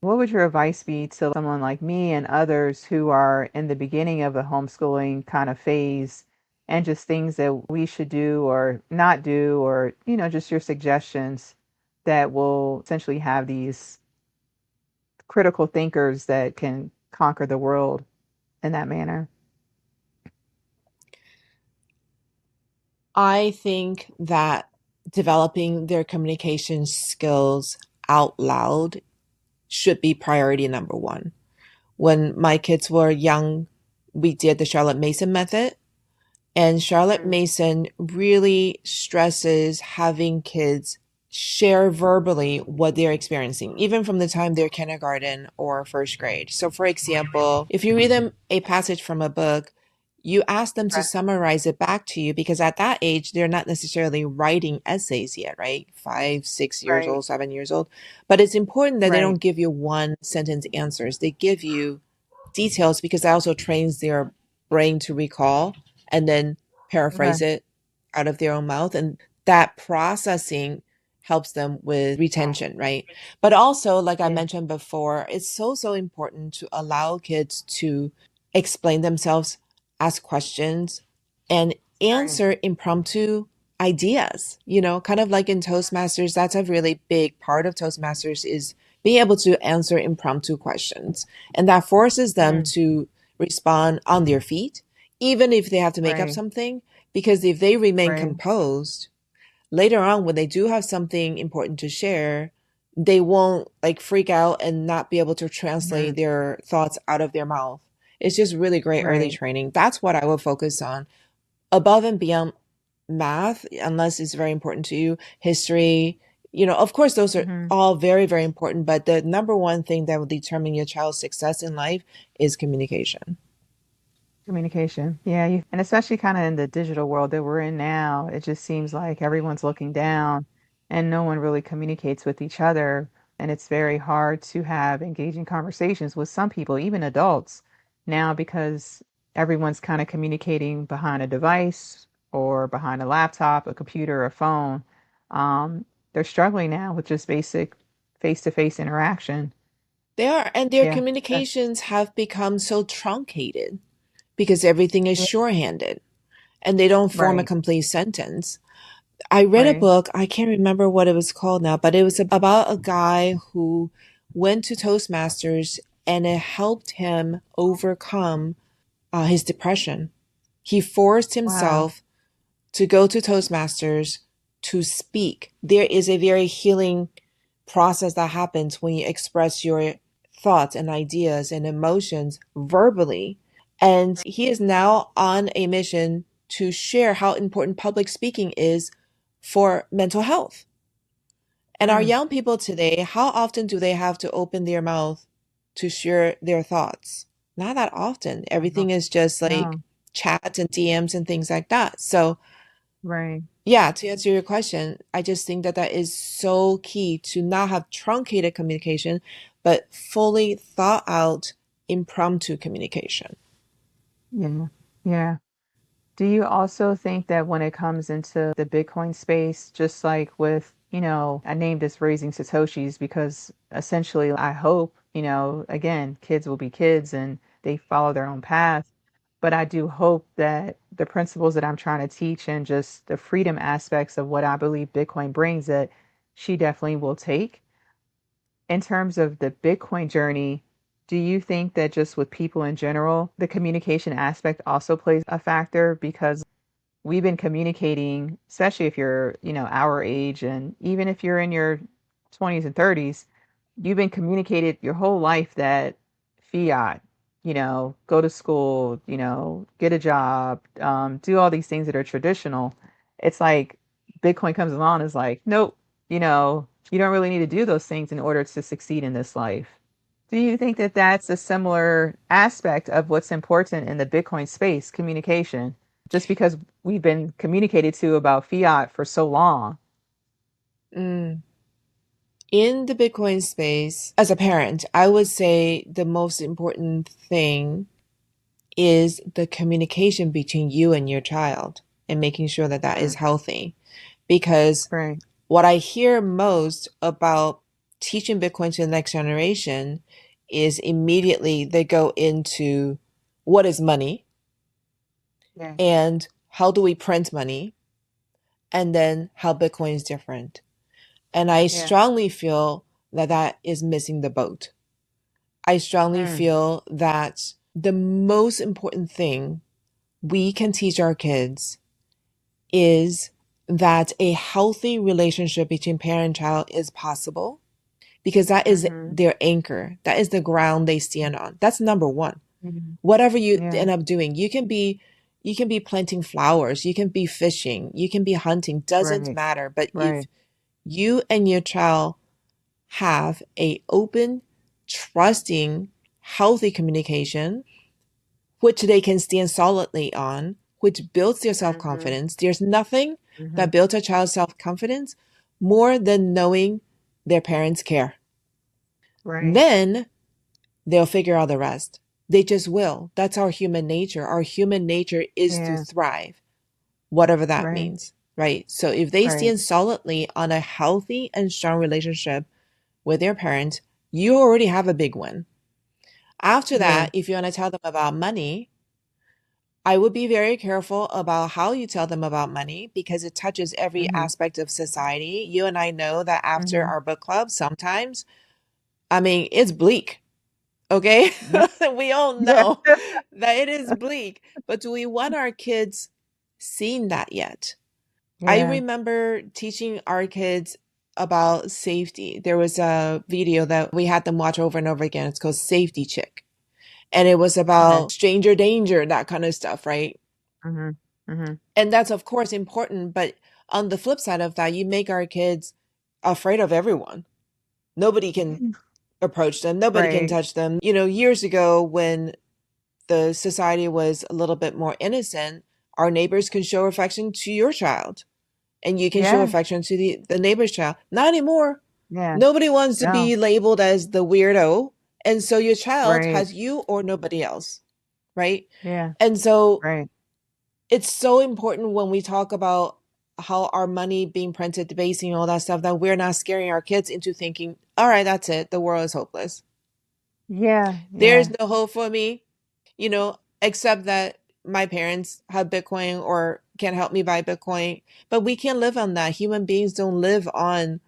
what would your advice be to someone like me and others who are in the beginning of the homeschooling kind of phase and just things that we should do or not do, or, just your suggestions that will essentially have these critical thinkers that can conquer the world in that manner? I think that developing their communication skills out loud should be priority number one. When my kids were young, we did the Charlotte Mason method. And Charlotte Mm. Mason really stresses having kids share verbally what they're experiencing, even from the time they're kindergarten or first grade. So, for example, if you read them a passage from a book, you ask them to Right. summarize it back to you because at that age, they're not necessarily writing essays yet, right? 5, 6 years Right. old, 7 years old. But it's important that they Right. don't give you one sentence answers. They give you details because that also trains their brain to recall and then Okay. paraphrase it out of their own mouth. And that processing helps them with retention, right? But also, like I Yeah. mentioned before, it's so, so important to allow kids to explain themselves, ask questions, and Right. answer impromptu ideas. Kind of like in Toastmasters, that's a really big part of Toastmasters is being able to answer impromptu questions. And that forces them Mm. to respond on their feet, even if they have to make up Right. something, because if they remain Right. composed, later on when they do have something important to share, they won't like freak out and not be able to translate Mhm. their thoughts out of their mouth. It's just really great early Right. training. That's what I would focus on. Above and beyond math, unless it's very important to you, history, of course, those are Mhm. all very, very important. But the number one thing that will determine your child's success in life is communication. Communication. Yeah, and especially kind of in the digital world that we're in now, it just seems like everyone's looking down and no one really communicates with each other. And it's very hard to have engaging conversations with some people, even adults, now because everyone's kind of communicating behind a device or behind a laptop, a computer, a phone. They're struggling now with just basic face-to-face interaction. They are, and their Yeah. communications have become so truncated because everything is Yeah. shorthanded and they don't form a Right. complete sentence. I read a Right. book, I can't remember what it was called now, but it was about a guy who went to Toastmasters and it helped him overcome his depression. He forced Wow. himself to go to Toastmasters to speak. There is a very healing process that happens when you express your thoughts and ideas and emotions verbally. And he is now on a mission to share how important public speaking is for mental health. And our Mm. young people today, how often do they have to open their mouth to share their thoughts? Not that often. No. Everything is just like No. chats and DMs and things like that. So, Right. yeah, to answer your question, I just think that that is so key to not have truncated communication, but fully thought out impromptu communication. Yeah. Yeah. Do you also think that when it comes into the Bitcoin space, just like with, I named this Raising Satoshis because essentially I hope, again, kids will be kids and they follow their own path. But I do hope that the principles that I'm trying to teach and just the freedom aspects of what I believe Bitcoin brings that she definitely will take. In terms of the Bitcoin journey, do you think that just with people in general, the communication aspect also plays a factor? Because we've been communicating, especially if you're, our age, and even if you're in your 20s and 30s, you've been communicated your whole life that fiat, go to school, get a job, do all these things that are traditional. It's like Bitcoin comes along and is like, nope, you don't really need to do those things in order to succeed in this life. Do you think that that's a similar aspect of what's important in the Bitcoin space, communication? Just because we've been communicated to about fiat for so long. Mm. In the Bitcoin space, as a parent, I would say the most important thing is the communication between you and your child and making sure that that is Mm. healthy. Because Right. what I hear most about teaching Bitcoin to the next generation is immediately they go into what is money Yeah. and how do we print money and then how Bitcoin is different. And I Yeah. strongly feel that that is missing the boat. I strongly Mm. feel that the most important thing we can teach our kids is that a healthy relationship between parent and child is possible because that is Mm-hmm. their anchor. That is the ground they stand on. That's number one. Hmm. Whatever you Yeah. end up doing, you can be planting flowers, you can be fishing, you can be hunting, doesn't Right. matter. But if Right. you and your child have a open, trusting, healthy communication, which they can stand solidly on, which builds their Mm-hmm. self-confidence. There's nothing Mm-hmm. that builds a child's self-confidence more than knowing their parents care. Right. Then they'll figure out the rest. They just will. That's our human nature. Our human nature is to Yeah. thrive, whatever that Right. means, right? So if they Right. stand solidly on a healthy and strong relationship with their parents, you already have a big win. After Yeah. that, if you want to tell them about money, I would be very careful about how you tell them about money because it touches every Mm-hmm. aspect of society. You and I know that after Mm-hmm. our book club, sometimes, I mean, it's bleak, okay? Yeah. We all Yeah. know that it is bleak, but do we want our kids seeing that yet? I Yeah. remember teaching our kids about safety. There was a video that we had them watch over and over again. It's called Safety Chick. And it was Okay. about stranger danger, that kind of stuff, right? Mhm. Mhm. And that's, of course, important. But on the flip side of that, you make our kids afraid of everyone. Nobody can approach them, nobody can Right. touch them. Years ago, when the society was a little bit more innocent, our neighbors can show affection to your child, and you can show Yeah. affection to the neighbor's child. Not anymore. Yeah. Nobody wants to No. be labeled as the weirdo. And so your child Right. has you or nobody else, right? Yeah. And so Right. it's so important when we talk about how our money being printed, debasing, all that stuff, that we're not scaring our kids into thinking, all right, that's it. The world is hopeless. Yeah. There's Yeah. no hope for me, except that my parents have Bitcoin or can help me buy Bitcoin. But we can't live on that. Human beings don't live on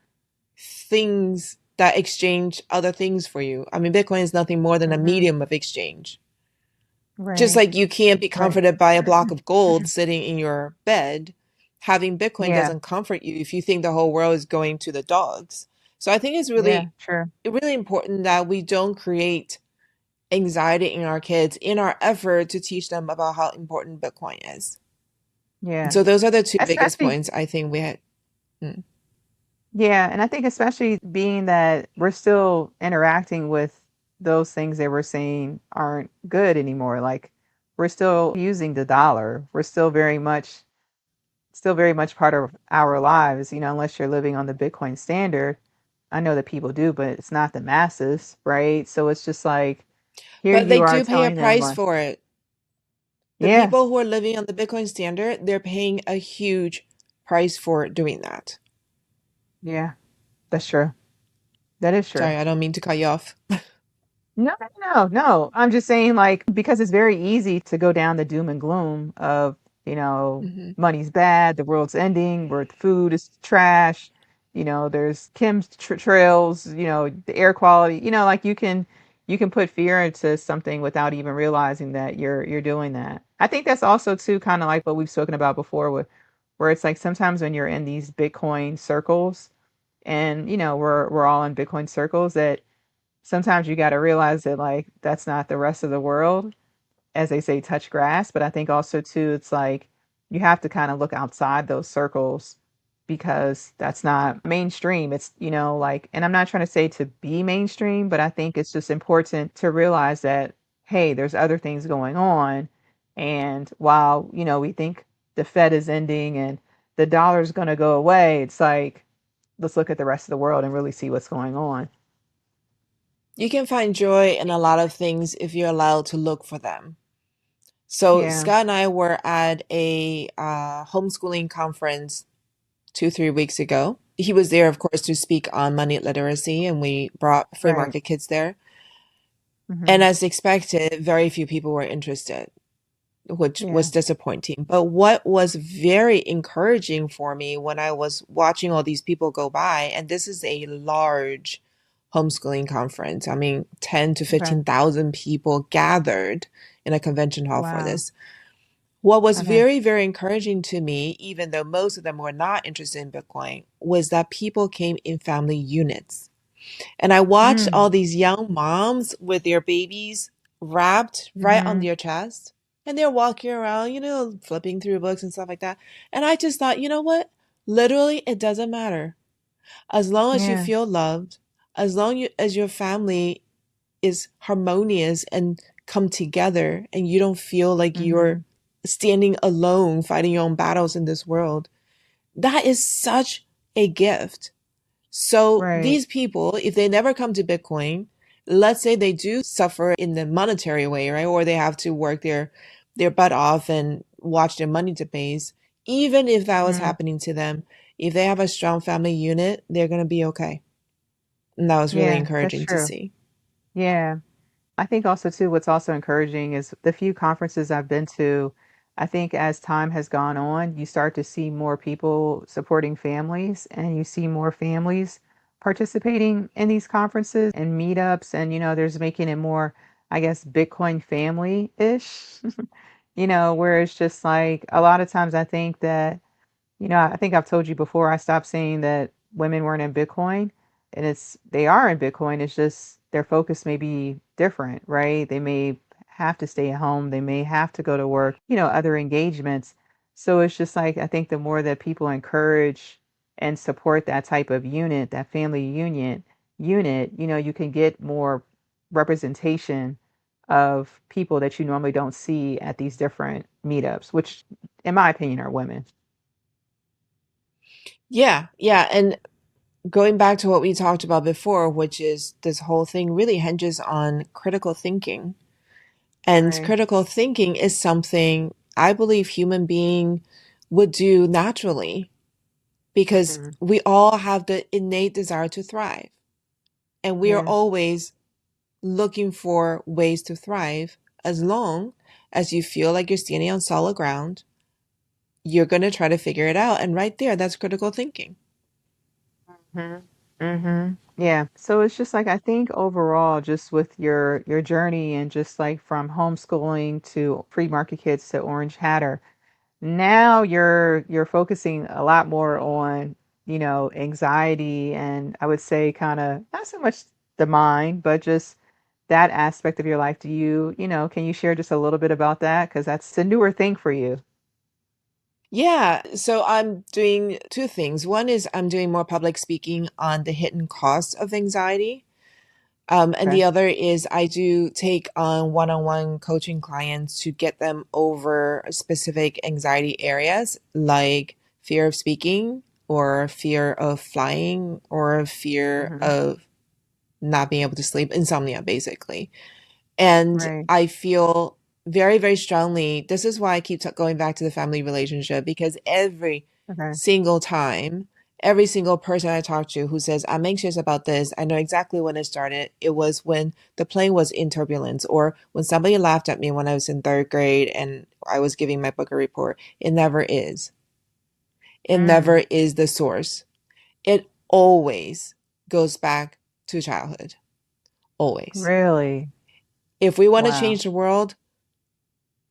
things that exchange other things for you. I mean, Bitcoin is nothing more than a Mhm. medium of exchange. Just Right. like you can't be Right. comforted by a block of gold sitting in your bed, having Bitcoin Yeah. doesn't comfort you if you think the whole world is going to the dogs. So I think it's Yeah. really, Sure. really important that we don't create anxiety in our kids in our effort to teach them about how important Bitcoin is. Yeah. So those are the two biggest Especially, points I think we had. Mm. yeah, and I think especially being that we're still interacting with those things that we're saying aren't good anymore. Like we're still using the dollar. We're still very much part of our lives, unless you're living on the Bitcoin standard. I know that people do, but it's not the masses, right? So it's just like here But you they are do pay a telling them price like, for it. The yeah, people who are living on the Bitcoin standard, they're paying a huge price for doing that. yeah, that's true. That is true. Sorry, I don't mean to cut you off. No, no, no, no. I'm just saying, like, because it's very easy to go down the doom and gloom of, Hmm. money's bad, the world's ending, where food is trash, there's trails, the air quality, like you can put fear into something without even realizing that you're doing that. I think that's also too kind of like what we've spoken about before with where it's like sometimes when you're in these Bitcoin circles and we're all in Bitcoin circles that sometimes you got to realize that like that's not the rest of the world, as they say, touch grass. But I think also too it's like you have to kind of look outside those circles because that's not mainstream. It's like, and I'm not trying to say to be mainstream, but I think it's just important to realize that hey, there's other things going on. And while we think the Fed is ending and the dollar's going to go away, it's like let's look at the rest of the world and really see what's going on. You can find joy in a lot of things if you're allowed to look for them. So Yeah. Scott and I were at a homeschooling conference 2, 3 weeks ago. He was there, of course, to speak on money literacy, and we brought free Right. market kids there. And Hmm. as expected, very few people were interested, which was Yeah. disappointing. But what was very encouraging for me when I was watching all these people go by, and this is a large homeschooling conference. I mean, 10 to Okay. 15,000 people gathered in a convention hall for Wow. this. What was Okay. very, very encouraging to me, even though most of them were not interested in Bitcoin, was that people came in family units. And I watched all Mm. these young moms with their babies wrapped right on Hmm. their chest. And they're walking around, flipping through books and stuff like that. And I just thought, you know what? Literally, it doesn't matter. As long as you Yeah. feel loved, as long as your family is harmonious and come together and you don't feel like you're Hmm. standing alone fighting your own battles in this world, that is such a gift. So Right. these people, if they never come to Bitcoin, let's say they do suffer in the monetary way, right? Or they have to work their butt off and watch their money debase. Even if that was Hmm. happening to them, if they have a strong family unit, they're gonna be okay. And that was really Yeah, that's encouraging to true. see. Yeah. I think also too, what's also encouraging is the few conferences I've been to. I think as time has gone on, you start to see more people supporting families and you see more families participating in these conferences and meetups. And, there's making it more, I guess, Bitcoin family-ish, where it's just like a lot of times I think that I think I've told you before, I stopped saying that women weren't in Bitcoin, and they are in Bitcoin. It's just their focus may be different, right? They may have to stay at home, they may have to go to work, other engagements. So it's just like I think the more that people encourage and support that type of unit, that family unit, you can get more representation of people that you normally don't see at these different meetups, which in my opinion are women. Yeah, yeah. And going back to what we talked about before, which is this whole thing really hinges on critical thinking. And Right. critical thinking is something I believe human being would do naturally because Hmm. we all have the innate desire to thrive. And we are Yeah. always looking for ways to thrive as long as you feel like you're standing on solid ground. You're going to try to figure it out. And right there, that's critical thinking. Hmm. Hmm. Yeah. So it's just like I think overall, just with your journey and just like from homeschooling to free market kids to Orange Hatter, now you're focusing a lot more on, anxiety and I would say kind of not so much the mind, but just that aspect of your life. Can you share just a little bit about that? Because that's a newer thing for you. Yeah, so I'm doing two things. One is I'm doing more public speaking on the hidden costs of anxiety. And Okay. the other is I do take on one-on-one coaching clients to get them over specific anxiety areas like fear of speaking or fear of flying or fear Hmm. of not being able to sleep, insomnia, basically. And Right. I feel very, very strongly. This is why I keep going back to the family relationship because every Okay. single time, every single person I talk to who says, I'm anxious about this, I know exactly when it started. It was when the plane was in turbulence or when somebody laughed at me when I was in third grade and I was giving my book a report. It never is. It never Mm. is the source. It always goes back to childhood. Always. Really? If we want to Wow. change the world,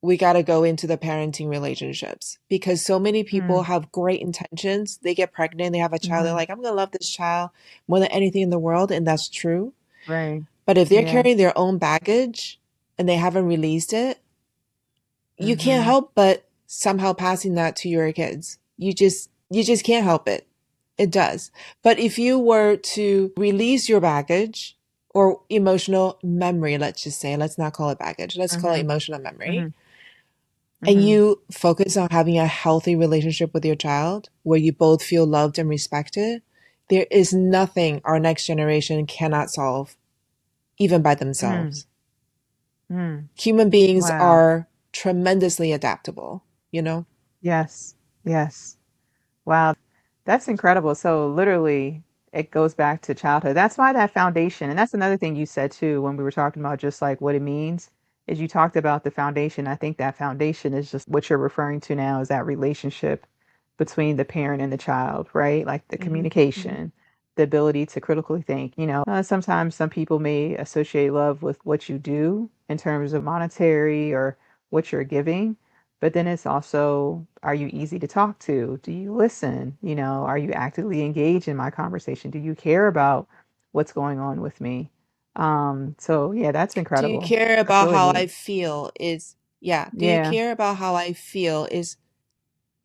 we got to go into the parenting relationships because so many people Mm. have great intentions. They get pregnant, they have a child, they're Hmm. like, I'm going to love this child more than anything in the world. And that's true. Right. But if they're Yeah. carrying their own baggage and they haven't released it, you can't Hmm. help but somehow passing that to your kids. You just can't help it. It does. But if you were to release your baggage or emotional memory, let's just say, let's not call it baggage, let's call it Hmm. emotional memory, Hmm. and Hmm. you focus on having a healthy relationship with your child where you both feel loved and respected, there is nothing our next generation cannot solve, even by Mm. themselves. Mm. Human beings Wow. are tremendously adaptable, you know? Yes. Yes. Wow, that's incredible. So literally, it goes back to childhood. That's why that foundation, and that's another thing you said too when we were talking about just like what it means, is you talked about the foundation. I think that foundation is just what you're referring to now is that relationship between the parent and the child, right? Like the Hmm. Hmm. communication, the ability to critically think. Sometimes some people may associate love with what you do in terms of monetary or what you're giving. But then it's also, are you easy to talk to? Do you listen? Are you actively engaged in my conversation? Do you care about what's going on with me? So yeah, that's Do you incredible. care That's about really how neat. I feel? Yeah. Do you Yeah. care about how I feel?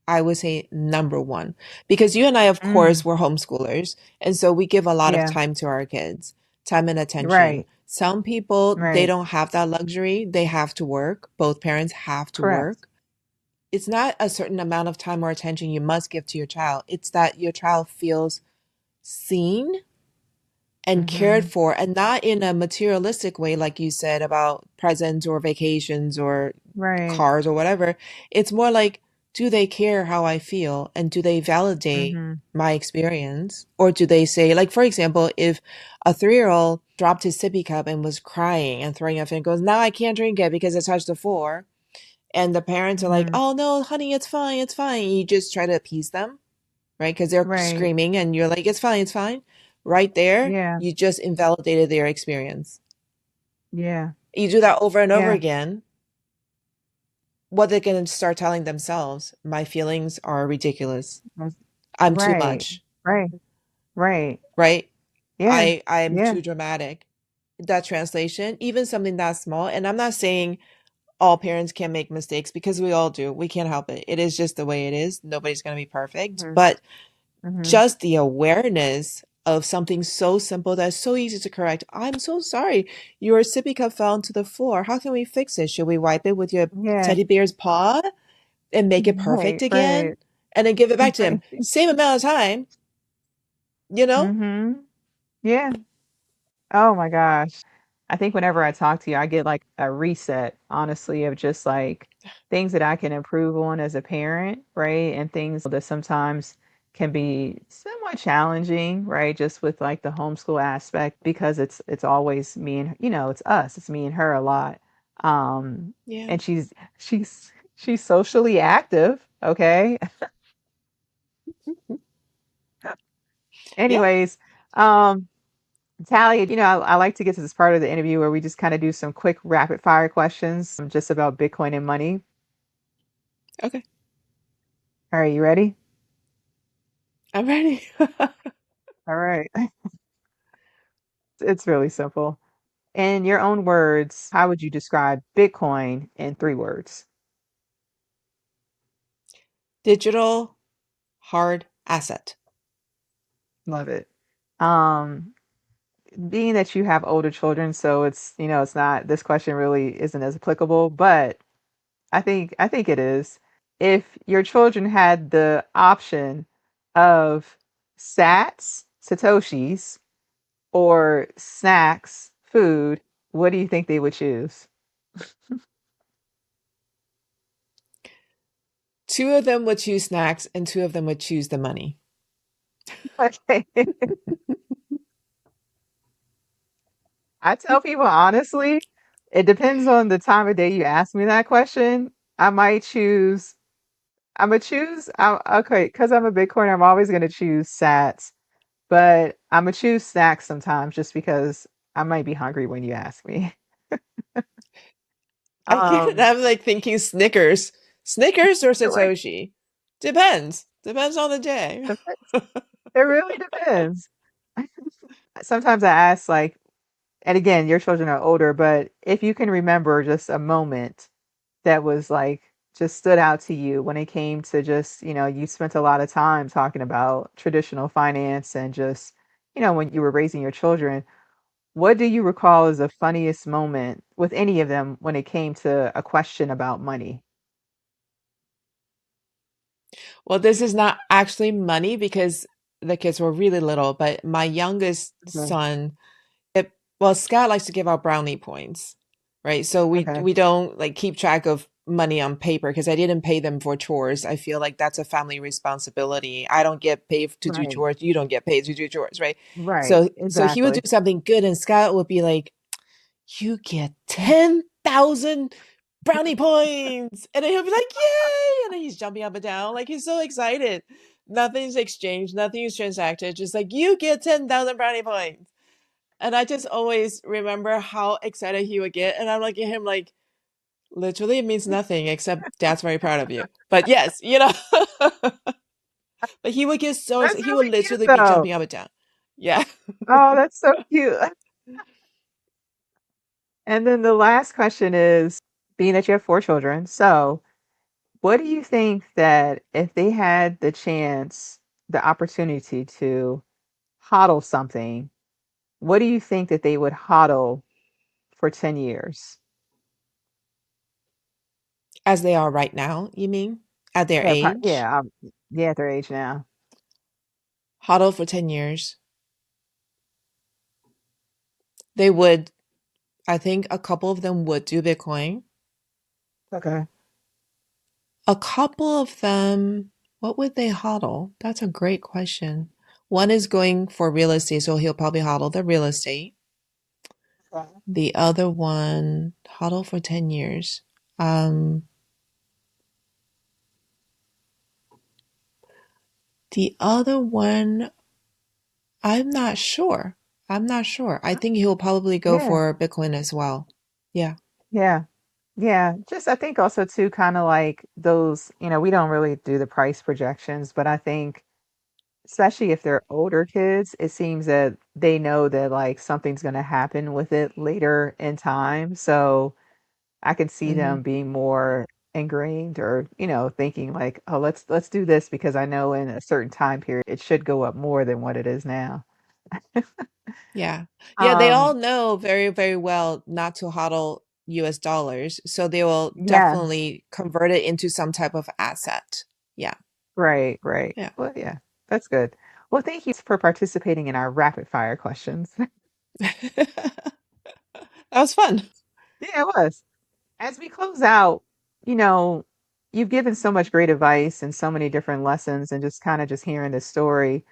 I would say number one. Because you and I, of Mm. course, we're homeschoolers. And so we give a lot of Yeah. time to our kids, time and attention. Right. Some people, they Right. don't have that luxury. They have to work. Both parents have to Correct. work. It's not a certain amount of time or attention you must give to your child. It's that your child feels seen and cared Mm-hmm. for, and not in a materialistic way, like you said about presents or vacations or Right. cars or whatever. It's more like, do they care how I feel? And do they validate Mm-hmm. my experience? Or do they say, like, for example, if a 3-year-old dropped his sippy cup and was crying and throwing up and goes, now I can't drink it because it touched the floor. And the parents are like, Mm-hmm. oh no, honey, it's fine, it's fine. And you just try to appease them, right? Because they're Right. screaming and you're like, it's fine, it's fine. Right there, Yeah. you just invalidated their experience. Yeah. You do that over and over Yeah. again, what they're going to start telling themselves, my feelings are ridiculous. That's- I'm too Right. much. Right. Right. right? Yeah. I'm Yeah. too dramatic. That translation, even something that small, and I'm not saying all parents can make mistakes because we all do. We can't help it. It is just the way it is. Nobody's going to be perfect, Hmm. but Hmm. just the awareness of something so simple that's so easy to correct. I'm so sorry. Your sippy cup fell into the floor. How can we fix it? Should we wipe it with your Yeah. teddy bear's paw and make it perfect Right. again? Right. And then give it back to him. Right. Same amount of time, you know? Hmm. Yeah. Oh my gosh. I think whenever I talk to you, I get like a reset, honestly, of just like things that I can improve on as a parent, right? And things that sometimes can be somewhat challenging, right? Just with like the homeschool aspect because it's always me and it's us, it's me and her a lot. Um, Yeah. and she's socially active, okay? Yeah. Anyways, Tally, I like to get to this part of the interview where we just kind of do some quick rapid fire questions just about Bitcoin and money. Okay. All right, you ready? I'm ready. All right. It's really simple. In your own words, how would you describe Bitcoin in 3 words? Digital hard asset. Love it. Um, Being that you have older children, so it's not, this question really isn't as applicable, but I think it is. If your children had the option of sats, satoshis, or snacks, food, what do you think they would choose? Two of them would choose snacks and two of them would choose the money. Okay. I tell people honestly, it depends on the time of day you ask me that question. I might choose, okay, because I'm a Bitcoiner, I'm always going to choose sats, but I'm going to choose snacks sometimes just because I might be hungry when you ask me. I get it. Um, I'm like thinking Snickers. Snickers or right. Satoshi? Depends. Depends on the day. Depends. It really depends. Sometimes I ask, like, and again, your children are older, but if you can remember just a moment that was like just stood out to you when it came to just, you spent a lot of time talking about traditional finance and just, when you were raising your children, what do you recall as the funniest moment with any of them when it came to a question about money? Well, this is not actually money because the kids were really little, but my youngest Okay. son, well, Scott likes to give out brownie points, right? So we Okay. we don't like keep track of money on paper because I didn't pay them for chores. I feel like that's a family responsibility. I don't get paid to do Right. chores. You don't get paid to do chores, right? Right. So he would do Exactly. something good and Scott would be like, "You get 10,000 brownie points." And then he'll be like, "Yay!" And then he's jumping up and down like he's so excited. Nothing's exchanged, nothing is transacted. Just like you get 10,000 brownie points. And I just always remember how excited he would get. And I'm like at him like, literally it means nothing except dad's very proud of you. But yes, but he would get so That's excited. He would really cute literally be though. jumping up and down. Yeah. Oh, that's so cute. And then the last question is, being that you have 4 children, so what do you think that if they had the chance, the opportunity to hodl something, what do you think that they would hodl for 10 years? As they are right now, you mean? At their Yeah, age? yeah, at their age now. Huddle for 10 years. They would, I think a couple of them would do Bitcoin. Okay. A couple of them, what would they hodl? That's a great question. One is going for real estate, so he'll probably hodl the real estate. Okay. The other one, hodl for 10 years. Um, the other one, I'm not sure. I'm not sure. I think he'll probably go Yeah, for Bitcoin as well. Yeah. yeah, yeah. Just I think also too, kind of like those, we don't really do the price projections, but I think especially if they're older kids, it seems that they know that like something's going to happen with it later in time. So I can see Hmm. them being more ingrained or, thinking like, oh, let's do this because I know in a certain time period it should go up more than what it is now. Yeah. Yeah, they all Um, know very, very well not to hodl US dollars, so they will yes, definitely convert it into some type of asset. Yeah. right, right. Yeah. Well, yeah, that's good. Well, thank you for participating in our rapid fire questions. That was fun. Yeah, it was. As we close out, you know, you've given so much great advice and so many different lessons and just kind of just hearing this story.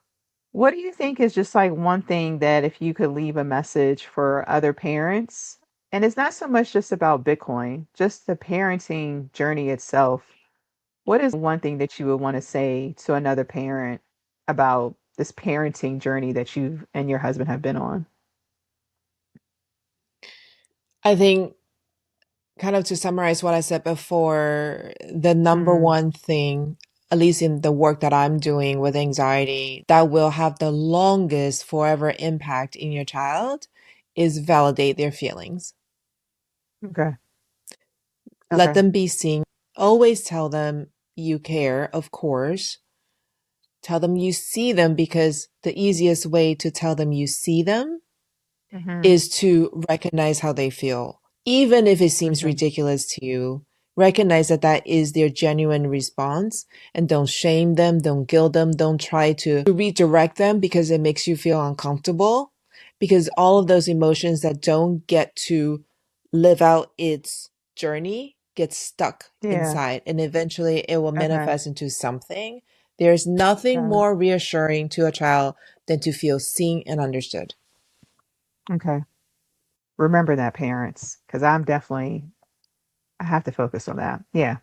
What do you think is just like one thing that if you could leave a message for other parents? And it's not so much just about Bitcoin, just the parenting journey itself. What is one thing that you would want to say to another parent about this parenting journey that you and your husband have been on? I think kind of to summarize what I said before, the number Mm, one thing, at least in the work that I'm doing with anxiety, that will have the longest forever impact in your child is validate their feelings. okay. Let Okay. them be seen. Always tell them you care, of course. Tell them you see them because the easiest way to tell them you see them Hmm. is to recognize how they feel. Even if it seems Okay. ridiculous to you, recognize that that is their genuine response and don't shame them, don't guilt them, don't try to redirect them because it makes you feel uncomfortable. Because all of those emotions that don't get to live out its journey get stuck Yeah. inside and eventually it will Okay. manifest into something. There's nothing Got it. more reassuring to a child than to feel seen and understood. Okay. Remember that, parents, because I have to focus on that. Yeah.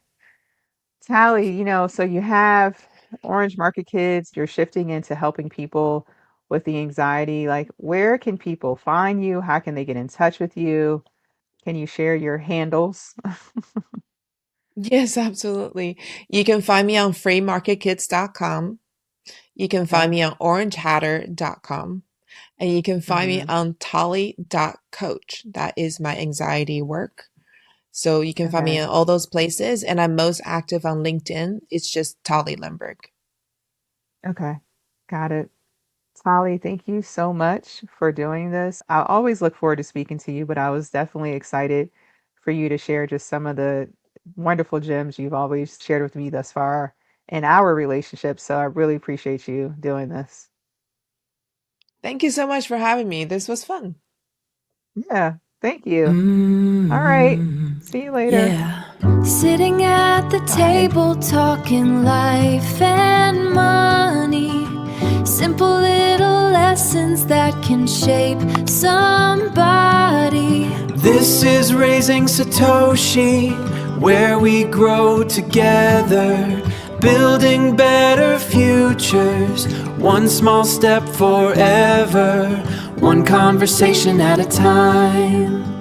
Tally, so you have Orange Market Kids, you're shifting into helping people with the anxiety. Like, where can people find you? How can they get in touch with you? Can you share your handles? Yes, absolutely. You can find me on freemarketkids.com. You can Okay. find me on orangehatter.com. And you can find me Hmm. on tali.coach. That is my anxiety work. So you can find me Okay. in all those places. And I'm most active on LinkedIn. It's just Tali Lindberg. Okay. Got it. Tali, thank you so much for doing this. I always look forward to speaking to you, but I was definitely excited for you to share just some of the wonderful gems you've always shared with me thus far in our relationship. So I really appreciate you doing this. Thank you so much for having me. This was fun. Yeah, thank you. All right. Mm, See you later. yeah. Sitting at the Bye. table talking life and money. Simple little lessons that can shape somebody. This is Raising Satoshi, where we grow together, building better futures, one small step forever, one conversation at a time.